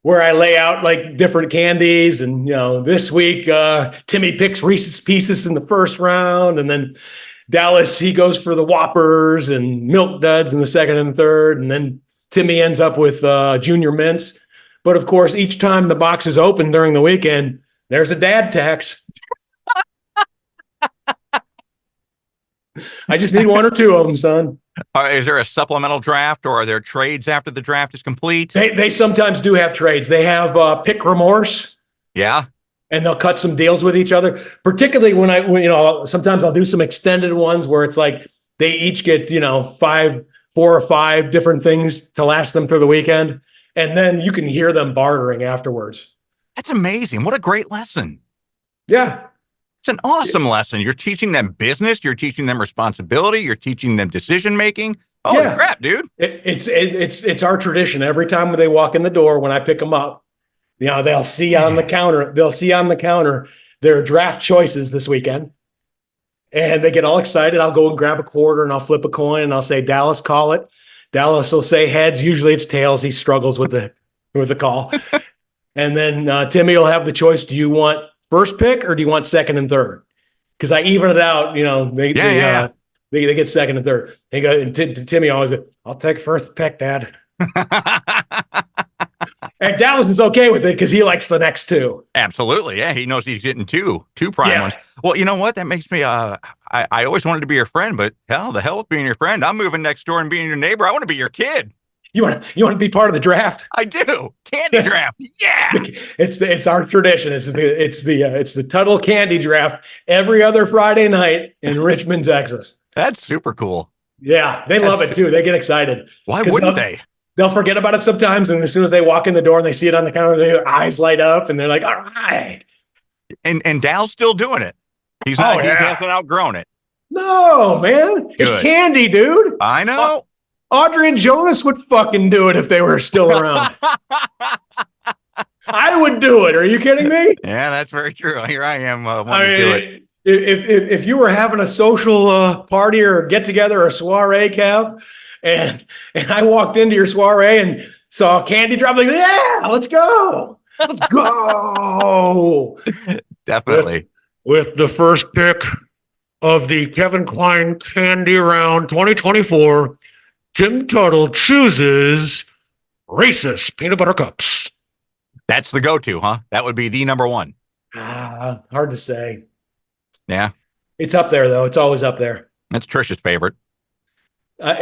where I lay out like different candies. And, this week, Timmy picks Reese's Pieces in the first round. And then Dallas, he goes for the Whoppers and Milk Duds in the second and third. And then Timmy ends up with Junior Mints. But of course, each time the box is open during the weekend, there's a dad tax. I just need one or two of them, son. Is there a supplemental draft, or are there trades after the draft is complete? They sometimes do have trades. They have pick remorse. Yeah. And they'll cut some deals with each other, particularly when sometimes I'll do some extended ones where it's like they each get, 4 or 5 different things to last them through the weekend. And then you can hear them bartering afterwards. That's amazing. What a great lesson. Yeah. It's an awesome lesson. You're teaching them business. You're teaching them responsibility. You're teaching them decision making. Holy crap, dude. It's our tradition. Every time they walk in the door, when I pick them up, they'll see on the counter their draft choices this weekend. And they get all excited. I'll go and grab a quarter and I'll flip a coin and I'll say, Dallas, call it. Dallas will say heads. Usually it's tails. He struggles with the call. And then Timmy will have the choice. Do you want first pick or do you want second and third? Because I even it out. They get second and third. And Timmy always said, I'll take first pick, Dad. And Dallas is okay with it because he likes the next two. Absolutely. Yeah. He knows he's getting two prime ones. Well, you know what? That makes me, I always wanted to be your friend, but the hell with being your friend. I'm moving next door and being your neighbor. I want to be your kid. You want to be part of the draft? I do. Candy draft. Yeah. It's our tradition. It's the Tuttle candy draft every other Friday night in Richmond, Texas. That's super cool. Yeah. They love it too. They get excited. Why wouldn't they? They'll forget about it sometimes, and as soon as they walk in the door and they see it on the counter, their eyes light up, and they're like, "All right!" And Dal's still doing it. He's not. He hasn't outgrown it. No, man, it's candy, dude. I know. Audrey and Jonas would fucking do it if they were still around. I would do it. Are you kidding me? Yeah, that's very true. Here I am. Wanting to do it. If you were having a social party or get together or soiree, Kev. And I walked into your soiree and saw a candy drop. Like, yeah, let's go. Let's go. Definitely. With the first pick of the Kevin Kline Candy Round 2024, Tim Tuttle chooses Reese's Peanut Butter Cups. That's the go-to, huh? That would be the number one. Hard to say. Yeah. It's up there, though. It's always up there. That's Trisha's favorite. And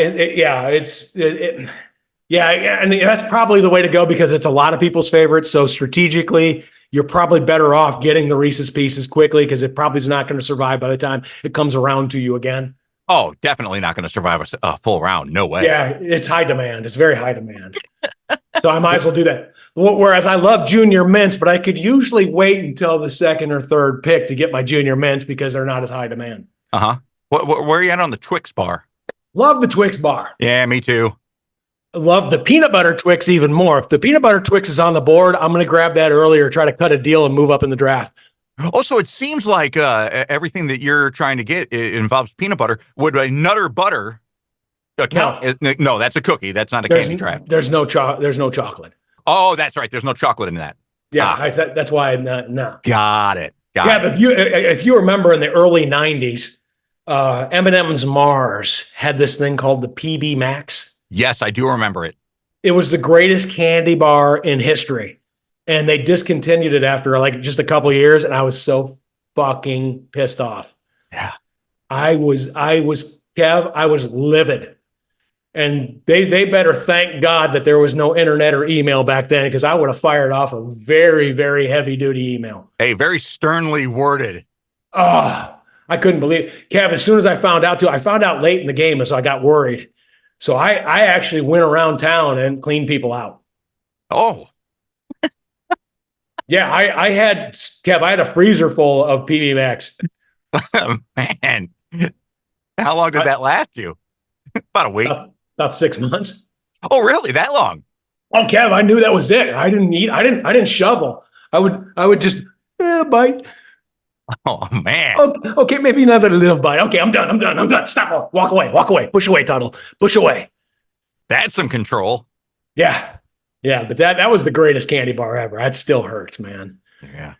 that's probably the way to go because it's a lot of people's favorites. So strategically, you're probably better off getting the Reese's Pieces quickly because it probably is not going to survive by the time it comes around to you again. Oh, definitely not going to survive a full round. No way. Yeah, it's high demand. It's very high demand. So I might as well do that. Whereas I love Junior Mints, but I could usually wait until the second or third pick to get my Junior Mints because they're not as high demand. Uh-huh. Where are you at on the Twix bar? Love the Twix bar. Yeah, me too. Love the peanut butter Twix even more. If the peanut butter Twix is on the board, I'm going to grab that earlier, try to cut a deal and move up in the draft. Also, it seems like everything that you're trying to get involves peanut butter. Would a Nutter Butter No, that's a cookie. That's not a candy trap. There's no chocolate. Oh, that's right. There's no chocolate in that. Yeah, that's why no. Got it. But if you remember in the early '90s, M&M's Mars had this thing called the PB Max. Yes, I do remember it. It was the greatest candy bar in history, and they discontinued it after like just a couple of years, and I was so fucking pissed off. Yeah, I was Kev. I was livid. And they better thank God that there was no internet or email back then, because I would have fired off a very, very heavy duty email. Hey, very sternly worded. Oh, I couldn't believe it. Kev, as soon as I found out late in the game, and so I got worried. So I actually went around town and cleaned people out. Oh. Yeah, I had a freezer full of PB Max. Man, how long did that last you? About a week. About 6 months. Oh, really? That long? Oh, Kev, I knew that was it. I didn't shovel. I would just bite. Oh man. Okay, maybe another little bite. Okay, I'm done. Stop. Walk away. Push away, Tuttle. Push away. That's some control. Yeah. But that was the greatest candy bar ever. That still hurts, man. Yeah.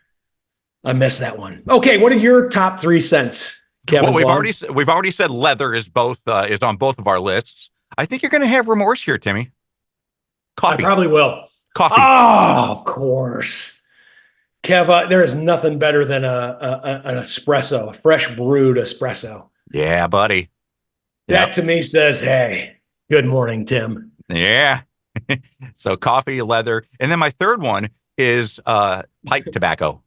I miss that one. Okay, what are your top 3 cents, Kevin? Well, we've already said leather is on both of our lists. I think you're going to have remorse here, Timmy. Coffee. I probably will. Coffee. Oh, of course. Kev, there is nothing better than an espresso, a fresh brewed espresso. Yeah, buddy. That to me says, hey, good morning, Tim. Yeah. So coffee, leather. And then my third one is pipe tobacco.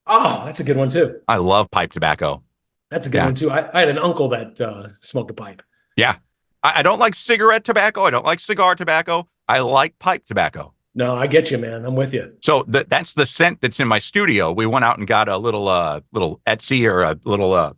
Oh, that's a good one, too. I love pipe tobacco. That's a good one, too. I had an uncle that smoked a pipe. Yeah. I don't like cigarette tobacco. I don't like cigar tobacco. I like pipe tobacco. No, I get you, man. I'm with you. So that's the scent that's in my studio. We went out and got a little Etsy or a little,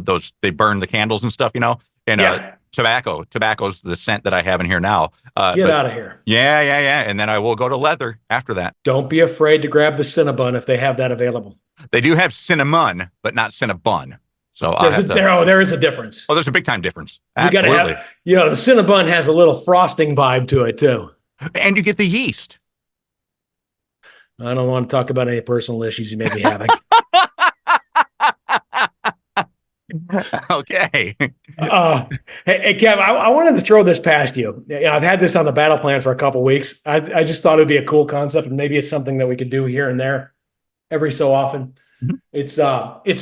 those, they burn the candles and stuff, and tobacco's the scent that I have in here now. Get out of here. Yeah. And then I will go to leather after that. Don't be afraid to grab the Cinnabon if they have that available. They do have cinnamon, but not cinnabon. So there is a difference. Oh, there's a big time difference. You got to have, the Cinnabon has a little frosting vibe to it too. And you get the yeast. I don't want to talk about any personal issues you may be having. Okay. Hey, Kev, I wanted to throw this past you. I've had this on the battle plan for a couple of weeks. I just thought it'd be a cool concept, and maybe it's something that we could do here and there every so often. Mm-hmm. It's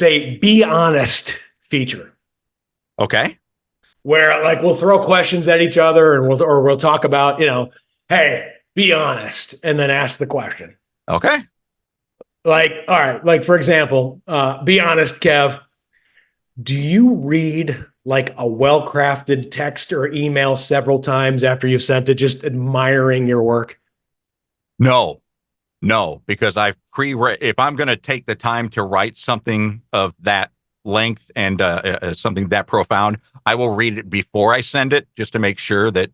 a be honest feature. Okay. Where we'll throw questions at each other, and we'll talk about, hey, be honest, and then ask the question. Okay. All right. For example, be honest, Kev. Do you read a well-crafted text or email several times after you've sent it, just admiring your work? No, because I've pre-read. If I'm going to take the time to write something of that length and something that profound, I will read it before I send it, just to make sure that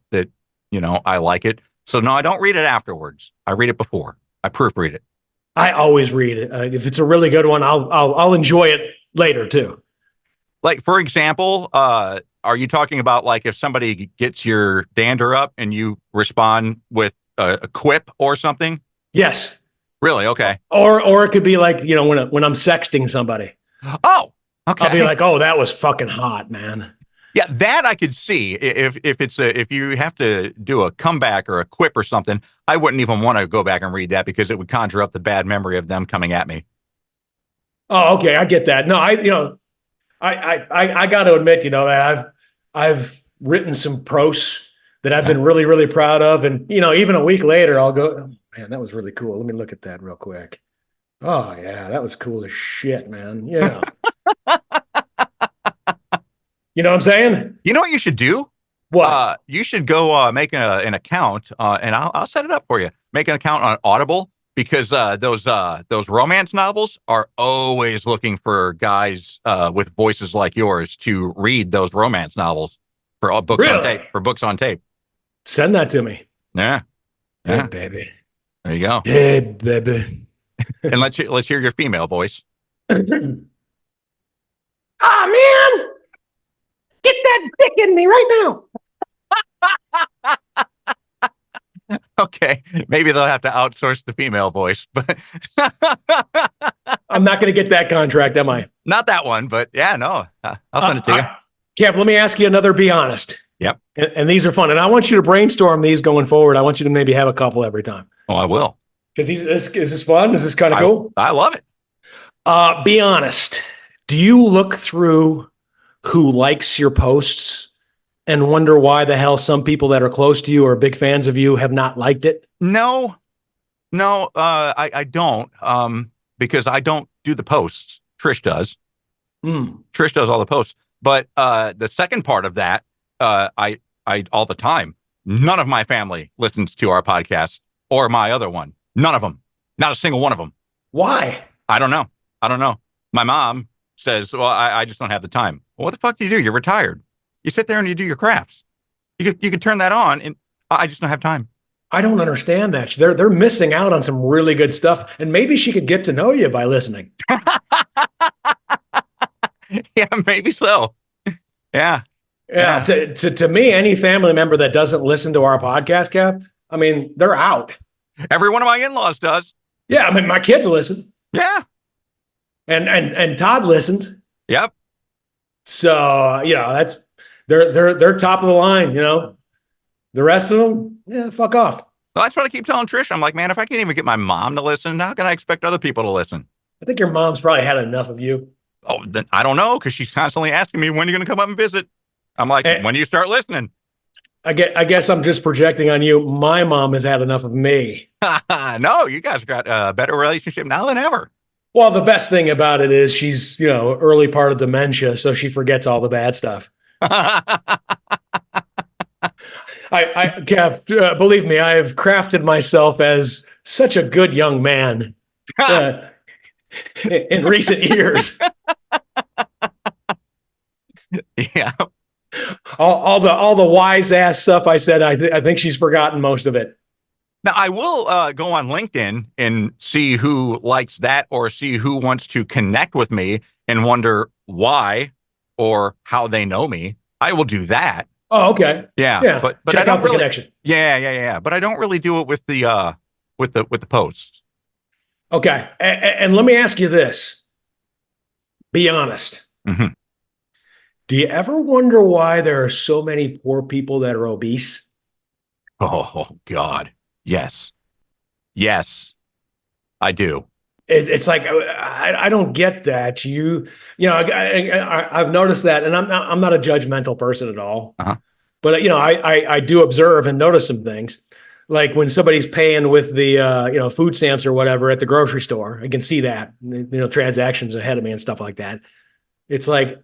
I like it. So no, I don't read it afterwards. I read it before. I proofread it. I always read it. If it's a really good one, I'll enjoy it later too. For example, are you talking about if somebody gets your dander up and you respond with a quip or something? Yes. Really? Okay. Or it could be when I'm sexting somebody. Oh, okay. I'll be like, oh, that was fucking hot, man. Yeah, that I could see. If you have to do a comeback or a quip or something, I wouldn't even want to go back and read that, because it would conjure up the bad memory of them coming at me. Oh, okay, I get that. No, I got to admit, that I've written some prose that I've been really, really proud of, and even a week later, I'll go, oh, man, that was really cool. Let me look at that real quick. Oh yeah, that was cool as shit, man. Yeah. You know what I'm saying? You know what you should do? What? You should go make an account, and I'll set it up for you. Make an account on Audible, because those romance novels are always looking for guys with voices like yours to read those romance novels for books on tape. For books on tape. Send that to me. Yeah. Hey, baby. There you go. Hey, baby. And let's hear your female voice. Ah, man. Get that dick in me right now. Okay, maybe they'll have to outsource the female voice, but I'm not going to get that contract, am I? not that one. But yeah, no, I'll send it to you. Kev, let me ask you another be honest. Yep. And these are fun. And I want you to brainstorm these going forward. I want you to maybe have a couple every time. Oh, I will. Because is this fun? Is this kind of cool? I love it. Be honest. Do you look through who likes your posts and wonder why the hell some people that are close to you or big fans of you have not liked it? No, I don't. Because I don't do the posts. Trish does. Trish does all the posts. But the second part of that, I all the time. None of my family listens to our podcast or my other one. None of them. Not a single one of them. Why? I don't know. My mom says, well, I just don't have the time. Well, what the fuck do? You're retired. You sit there and you do your crafts. You could turn that on, and I just don't have time. I don't understand that. They're missing out on some really good stuff. And maybe she could get to know you by listening. Yeah, maybe so. Yeah. To me, any family member that doesn't listen to our podcast, Kev, I mean, they're out. Every one of my in-laws does. Yeah, I mean, my kids listen. Yeah. And Todd listens. Yep. So, that's they're top of the line, The rest of them, yeah, fuck off. Well, that's what I keep telling Trish. I'm like, man, if I can't even get my mom to listen, how can I expect other people to listen? I think your mom's probably had enough of you. Oh, then I don't know, because she's constantly asking me, when are you going to come up and visit? I'm like, when do you start listening? I guess I'm just projecting on you. My mom has had enough of me. No, you guys got a better relationship now than ever. Well, the best thing about it is she's, early part of dementia, so she forgets all the bad stuff. Kev, believe me, I have crafted myself as such a good young man in recent years. Yeah. All the wise ass stuff I said, I think she's forgotten most of it. Now, I will go on LinkedIn and see who likes that or see who wants to connect with me and wonder why or how they know me. I will do that. Oh, okay. Yeah. But check I don't out the really, connection. Yeah. But I don't really do it with the with the posts. Okay. And let me ask you this. Be honest. Mm-hmm. Do you ever wonder why there are so many poor people that are obese? Oh, God. Yes, I do. It's like, I don't get that. I've noticed that, and I'm not a judgmental person at all. Uh-huh. But I do observe and notice some things, like when somebody's paying with the food stamps or whatever at the grocery store. I can see that transactions ahead of me and stuff like that. It's like,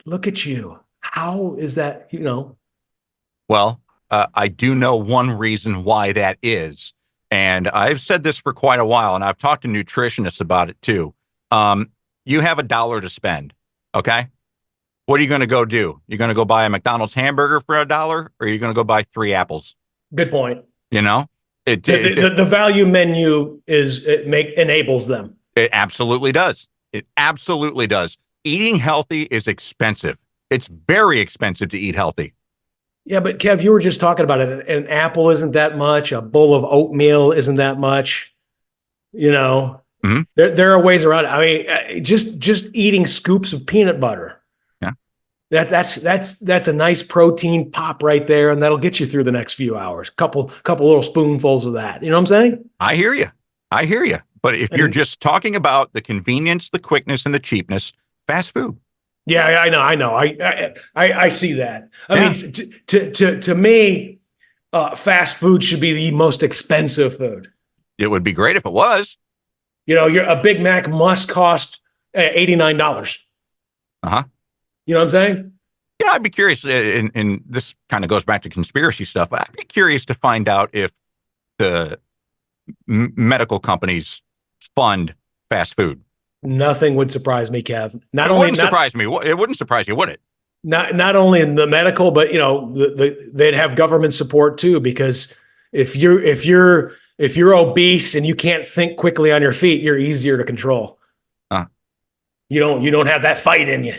look at you. How is that? Well, I do know one reason why that is. And I've said this for quite a while, and I've talked to nutritionists about it too. You have $1 to spend. Okay. What are you going to go do? You're going to go buy a McDonald's hamburger for $1, or are you going to go buy 3 apples? Good point. The value menu enables them. It absolutely does. It absolutely does. Eating healthy is expensive. It's very expensive to eat healthy. Yeah, but Kev, you were just talking about it. An apple isn't that much. A bowl of oatmeal isn't that much. Mm-hmm. There are ways around it. I mean, just eating scoops of peanut butter. Yeah, that's a nice protein pop right there, and that'll get you through the next few hours. Couple little spoonfuls of that. You know what I'm saying? I hear you. But if you're just talking about the convenience, the quickness, and the cheapness, fast food. Yeah, I know. I see that. I mean, to me, fast food should be the most expensive food. It would be great if it was. A Big Mac must cost $89. Uh-huh. You know what I'm saying? I'd be curious, and this kind of goes back to conspiracy stuff, but I'd be curious to find out if the medical companies fund fast food. Nothing would surprise me, Kev. It wouldn't surprise me. It wouldn't surprise you, would it? Not only in the medical, but they'd have government support too. Because if you're obese and you can't think quickly on your feet, you're easier to control. Huh. You don't have that fight in you.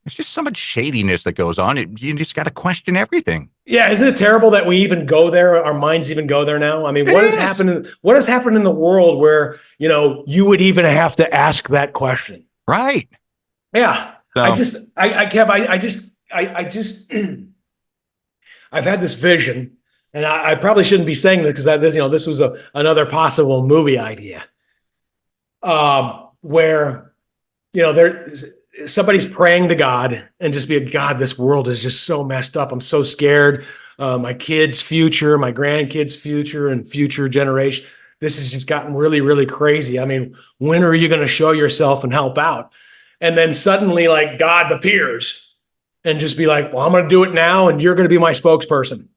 There's just so much shadiness that goes on. You just got to question everything. Yeah, isn't it terrible that we even go there? Our minds even go there now. I mean, what has happened? What has happened in the world where you would even have to ask that question? Right. Yeah. So, I've had this vision, and I probably shouldn't be saying this because this was another possible movie idea, where somebody's praying to God and just be God, this world is just so messed up. I'm so scared. My kids' future, my grandkids' future, and future generation. This has just gotten really, really crazy. I mean, when are you going to show yourself and help out? And then suddenly, like, God appears and just be like, well, I'm going to do it now, and you're going to be my spokesperson.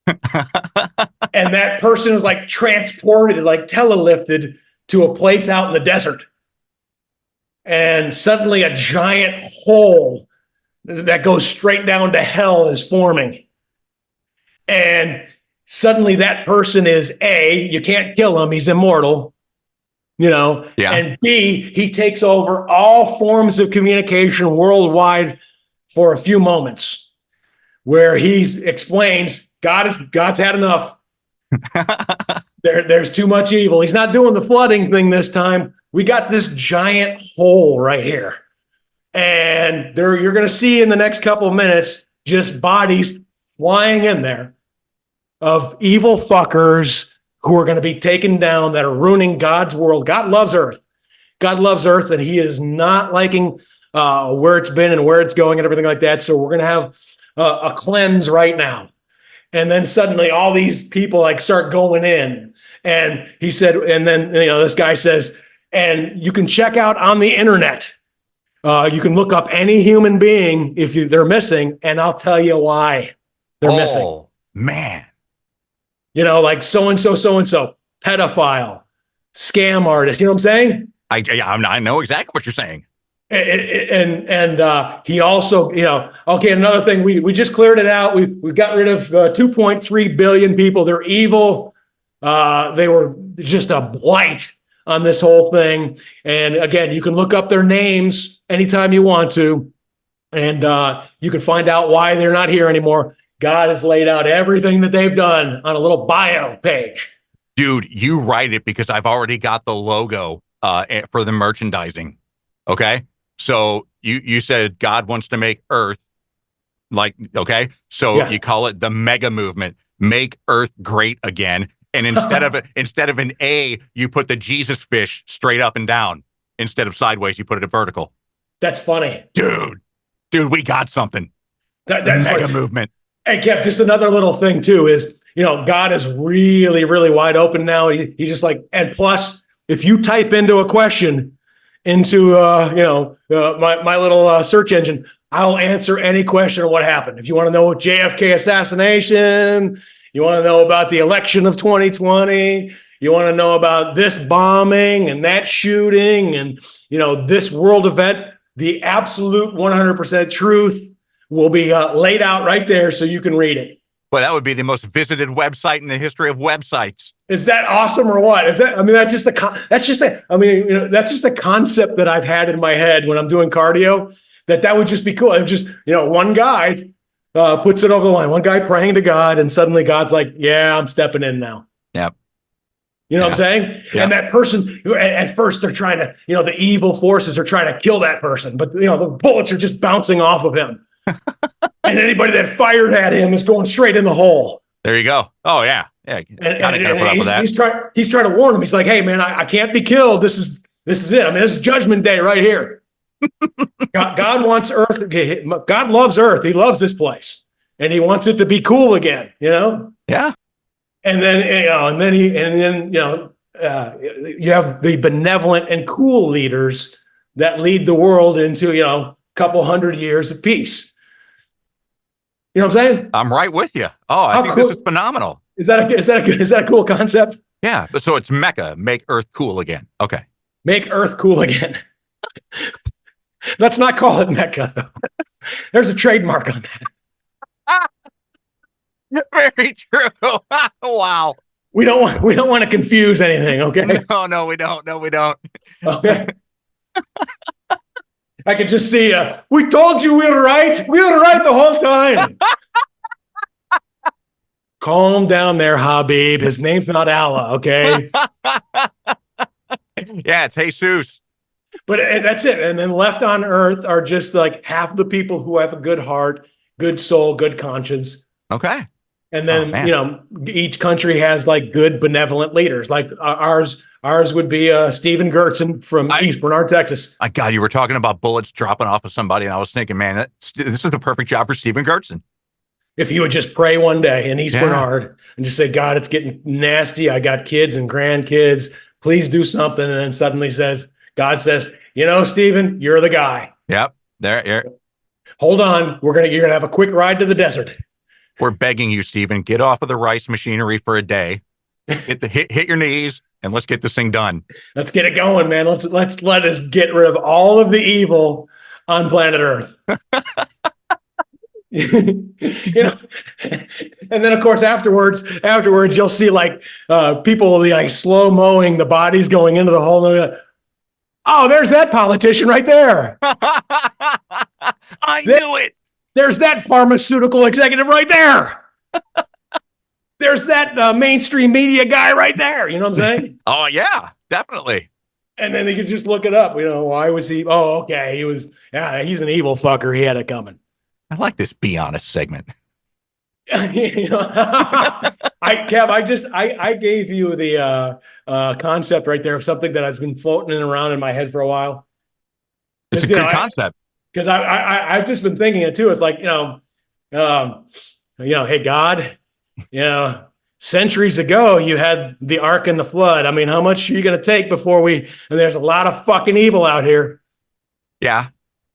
And that person is like transported, like telelifted to a place out in the desert. And suddenly a giant hole that goes straight down to hell is forming. And suddenly that person is A, you can't kill him, he's immortal, and B, he takes over all forms of communication worldwide for a few moments, where he explains God's had enough. There's too much evil. He's not doing the flooding thing this time. We got this giant hole right here. And you're going to see in the next couple of minutes just bodies flying in there of evil fuckers who are going to be taken down, that are ruining God's world. God loves Earth. God loves Earth, and he is not liking where it's been and where it's going and everything like that. So we're going to have a cleanse right now. And then suddenly all these people start going in. And he said, and then this guy says, and you can check out on the internet. You can look up any human being if they're missing, and I'll tell you why they're missing. Oh, man. Like so-and-so, pedophile, scam artist. You know what I'm saying? I know exactly what you're saying. And he also, okay, another thing, we just cleared it out. We got rid of 2.3 billion people. They're evil. They were just a blight on this whole thing. And again, you can look up their names anytime you want to, and you can find out why they're not here anymore. God has laid out everything that they've done on a little bio page. Dude, you write it, because I've already got the logo for the merchandising. Okay. So you said God wants to make Earth so you call it the mega movement, make Earth great again. And instead of an A, you put the Jesus fish straight up and down. Instead of sideways, you put it vertical. That's funny. Dude, we got something. That's mega funny. Movement. And Kev, just another little thing too is, God is really, really wide open now. He just and plus, if you type into a question into, my little search engine, I'll answer any question on what happened. If you want to know JFK assassination, you want to know about the election of 2020, you want to know about this bombing and that shooting and, this world event, the absolute 100% truth will be laid out right there so you can read it. Well, that would be the most visited website in the history of websites. Is that awesome or what? That's just the concept that I've had in my head when I'm doing cardio, that would just be cool. It's just, one guy puts it over the line, one guy praying to God, and suddenly God's like, yeah, I'm stepping in now. Yep. You know what I'm saying? Yep. And that person, at first they're trying to, the evil forces are trying to kill that person, but the bullets are just bouncing off of him. And anybody that fired at him is going straight in the hole. There you go. Oh yeah. Yeah. He's trying to warn him. He's like, hey man, I can't be killed. This is it. I mean, this is judgment day right here. God wants Earth. God loves Earth. He loves this place, and he wants it to be cool again. Yeah. And then you have the benevolent and cool leaders that lead the world into a couple hundred years of peace. You know what I'm saying? I'm right with you. Oh, I think this is phenomenal. Is that a cool concept? Yeah. But so it's Mecca, make Earth cool again. Okay. Make Earth cool again. Let's not call it Mecca, though. There's a trademark on that. Very true. Wow. We don't want to confuse anything, okay? No, we don't. No, we don't. Okay. I could just see, we told you we were right. We were right the whole time. Calm down there, Habib. His name's not Allah, okay? Yeah, it's Jesus. But that's it. And then left on earth are just like half the people who have a good heart, good soul, good conscience. Okay. And then, each country has like good benevolent leaders. Like ours would be Stephen Gertzen from East Bernard, Texas. My God, you were talking about bullets dropping off of somebody, and I was thinking, man, this is the perfect job for Stephen Gertzen. If you would just pray one day in East Bernard and just say, God, it's getting nasty. I got kids and grandkids. Please do something. And then suddenly God says, Stephen, you're the guy. Yep. There. Hold on. You're gonna have a quick ride to the desert. We're begging you, Stephen, get off of the rice machinery for a day. Hit your knees and let's get this thing done. Let's get it going, man. Let's let us get rid of all of the evil on planet Earth. And then of course afterwards you'll see like people will be like slow mowing the bodies going into the hole. Oh, there's that politician right there. I knew it. There's that pharmaceutical executive right there. There's that mainstream media guy right there. You know what I'm saying? Oh yeah, definitely. And then they could just look it up. Why was he? Oh, okay. He's an evil fucker. He had it coming. I like this be honest segment. I gave you the concept right there of something that has been floating around in my head for a while. It's a good concept. Because I've just been thinking it too. It's like, hey, God, centuries ago you had the ark and the flood. I mean, how much are you going to take before and there's a lot of fucking evil out here. Yeah.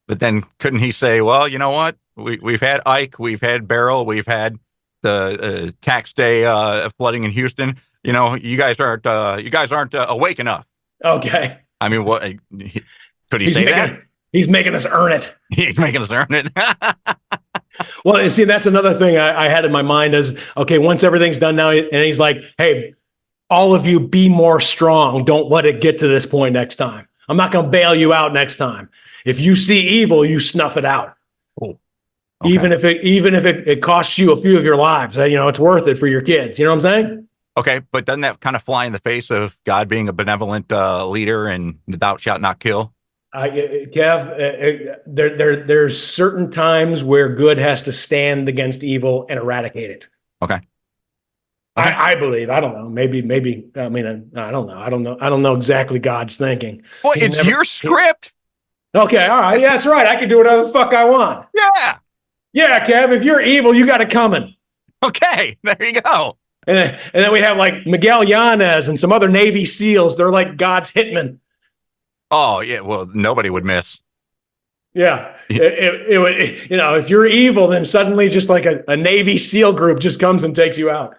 But then couldn't he say, well, you know what? We've had Ike, we've had Beryl, we've had the tax day flooding in Houston. You guys aren't awake enough. Okay. I mean, what could he say that? He's making us earn it. He's making us earn it. Well, see, that's another thing I had in my mind is, okay, once everything's done now, and he's like, hey, all of you be more strong. Don't let it get to this point next time. I'm not going to bail you out next time. If you see evil, you snuff it out. Oh. Okay. Even if it costs you a few of your lives, it's worth it for your kids. You know what I'm saying? Okay, but doesn't that kind of fly in the face of God being a benevolent leader and thou shalt not kill? Kev, there's certain times where good has to stand against evil and eradicate it. Okay. I believe. I don't know. Maybe. I mean, I don't know. I don't know exactly God's thinking. Well, it's your script. Okay. All right. Yeah, that's right. I can do whatever the fuck I want. Yeah. Yeah, Kev. If you're evil, you got it coming. Okay. There you go. And then we have like Miguel Yanez and some other Navy SEALs. They're like God's hitmen. Oh yeah. Well, nobody would miss. Yeah. It would. If you're evil, then suddenly just like a Navy SEAL group just comes and takes you out.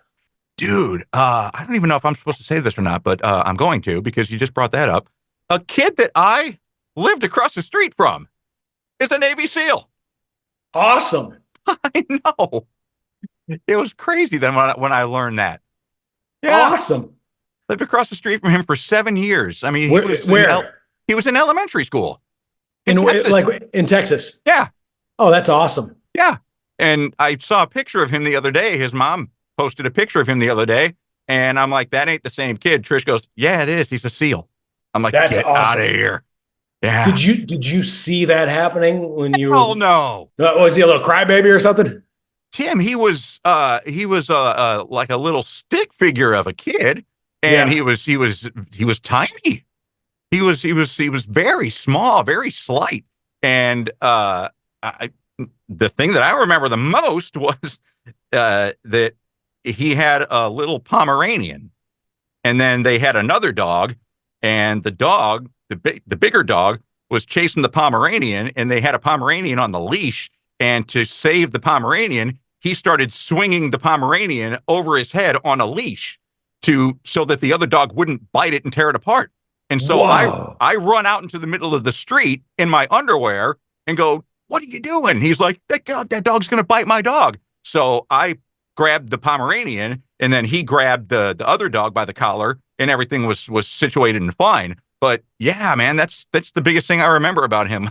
Dude, I don't even know if I'm supposed to say this or not, but I'm going to because you just brought that up. A kid that I lived across the street from is a Navy SEAL. Awesome. I know. It was crazy then when I learned that. Yeah. Awesome. Lived across the street from him for 7 years. I mean, he was in elementary school. In Texas. Yeah. Oh, that's awesome. Yeah. And I saw a picture of him the other day. His mom posted a picture of him the other day. And I'm like, that ain't the same kid. Trish goes, yeah, it is. He's a SEAL. I'm like, that's get awesome. out of here. Yeah. Did you see that happening when you? Oh no. Was he a little crybaby or something? Tim, he was like a little stick figure of a kid, and he was tiny. He was very small, very slight, and the thing that I remember the most was that he had a little Pomeranian, and then they had another dog, and the dog, the bigger dog, was chasing the Pomeranian, and they had a Pomeranian on the leash, and to save the Pomeranian, he started swinging the Pomeranian over his head on a leash so that the other dog wouldn't bite it and tear it apart. And so I run out into the middle of the street in my underwear and go, what are you doing? He's like, that dog's going to bite my dog. So I grabbed the Pomeranian, and then he grabbed the other dog by the collar, and everything was situated and fine. But yeah, man, that's the biggest thing I remember about him.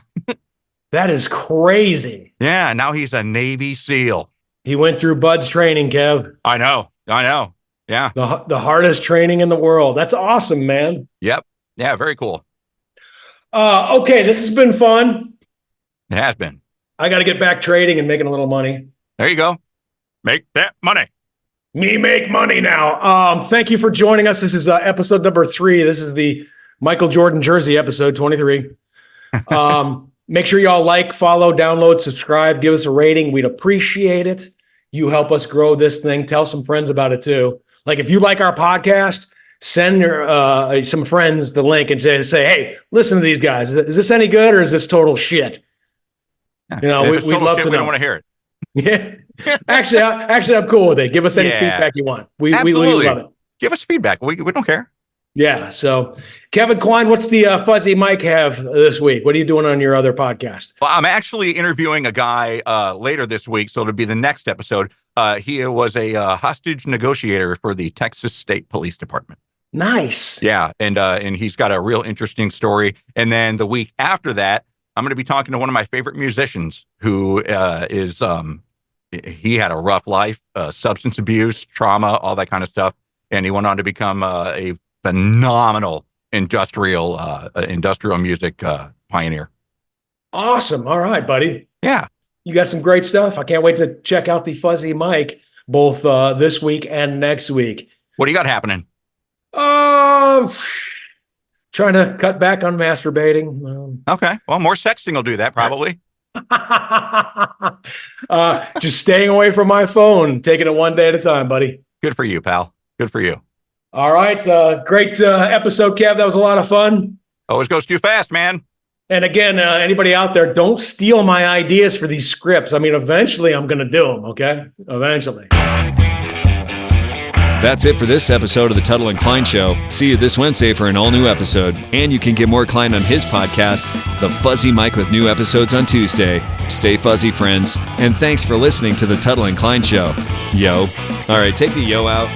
That is crazy. Yeah, now he's a Navy SEAL. He went through Bud's training, Kev. I know. Yeah. The hardest training in the world. That's awesome, man. Yep. Yeah, very cool. Okay, this has been fun. It has been. I got to get back trading and making a little money. There you go. Make that money. Me make money now. Thank you for joining us. This is episode number 3. This is the Michael Jordan jersey episode 23. Make sure y'all like, follow, download, subscribe, give us a rating. We'd appreciate it. You help us grow this thing. Tell some friends about it too. Like if you like our podcast, send your some friends the link and say, hey, listen to these guys. Is this any good or is this total shit? Yeah. You know, we'd love to know. We don't want to hear it. Yeah. Actually, I'm cool with it. Give us any feedback you want. We love it. Give us feedback. We don't care. Yeah. So, Kevin Kline, what's the Fuzzy Mike have this week? What are you doing on your other podcast? Well, I'm actually interviewing a guy later this week, so it'll be the next episode. He was a hostage negotiator for the Texas State Police Department. Nice. Yeah, and he's got a real interesting story. And then the week after that, I'm going to be talking to one of my favorite musicians who he had a rough life, substance abuse, trauma, all that kind of stuff. And he went on to become a phenomenal industrial music pioneer. Awesome. All right, buddy. Yeah. You got some great stuff. I can't wait to check out the Fuzzy Mike both this week and next week. What do you got happening? Trying to cut back on masturbating. Okay. Well, more sexting will do that probably. Just staying away from my phone, taking it one day at a time, buddy. Good for you, pal. Good for you. All right. Great episode, Kev. That was a lot of fun. Always goes too fast, man. And again, anybody out there, don't steal my ideas for these scripts. I mean, eventually I'm going to do them, okay? Eventually. That's it for this episode of the Tuttle Kline Show. See you this Wednesday for an all-new episode. And you can get more Kline on his podcast, The Fuzzy Mike, with new episodes on Tuesday. Stay fuzzy, friends. And thanks for listening to the Tuttle Kline Show. Yo. All right, take the yo out.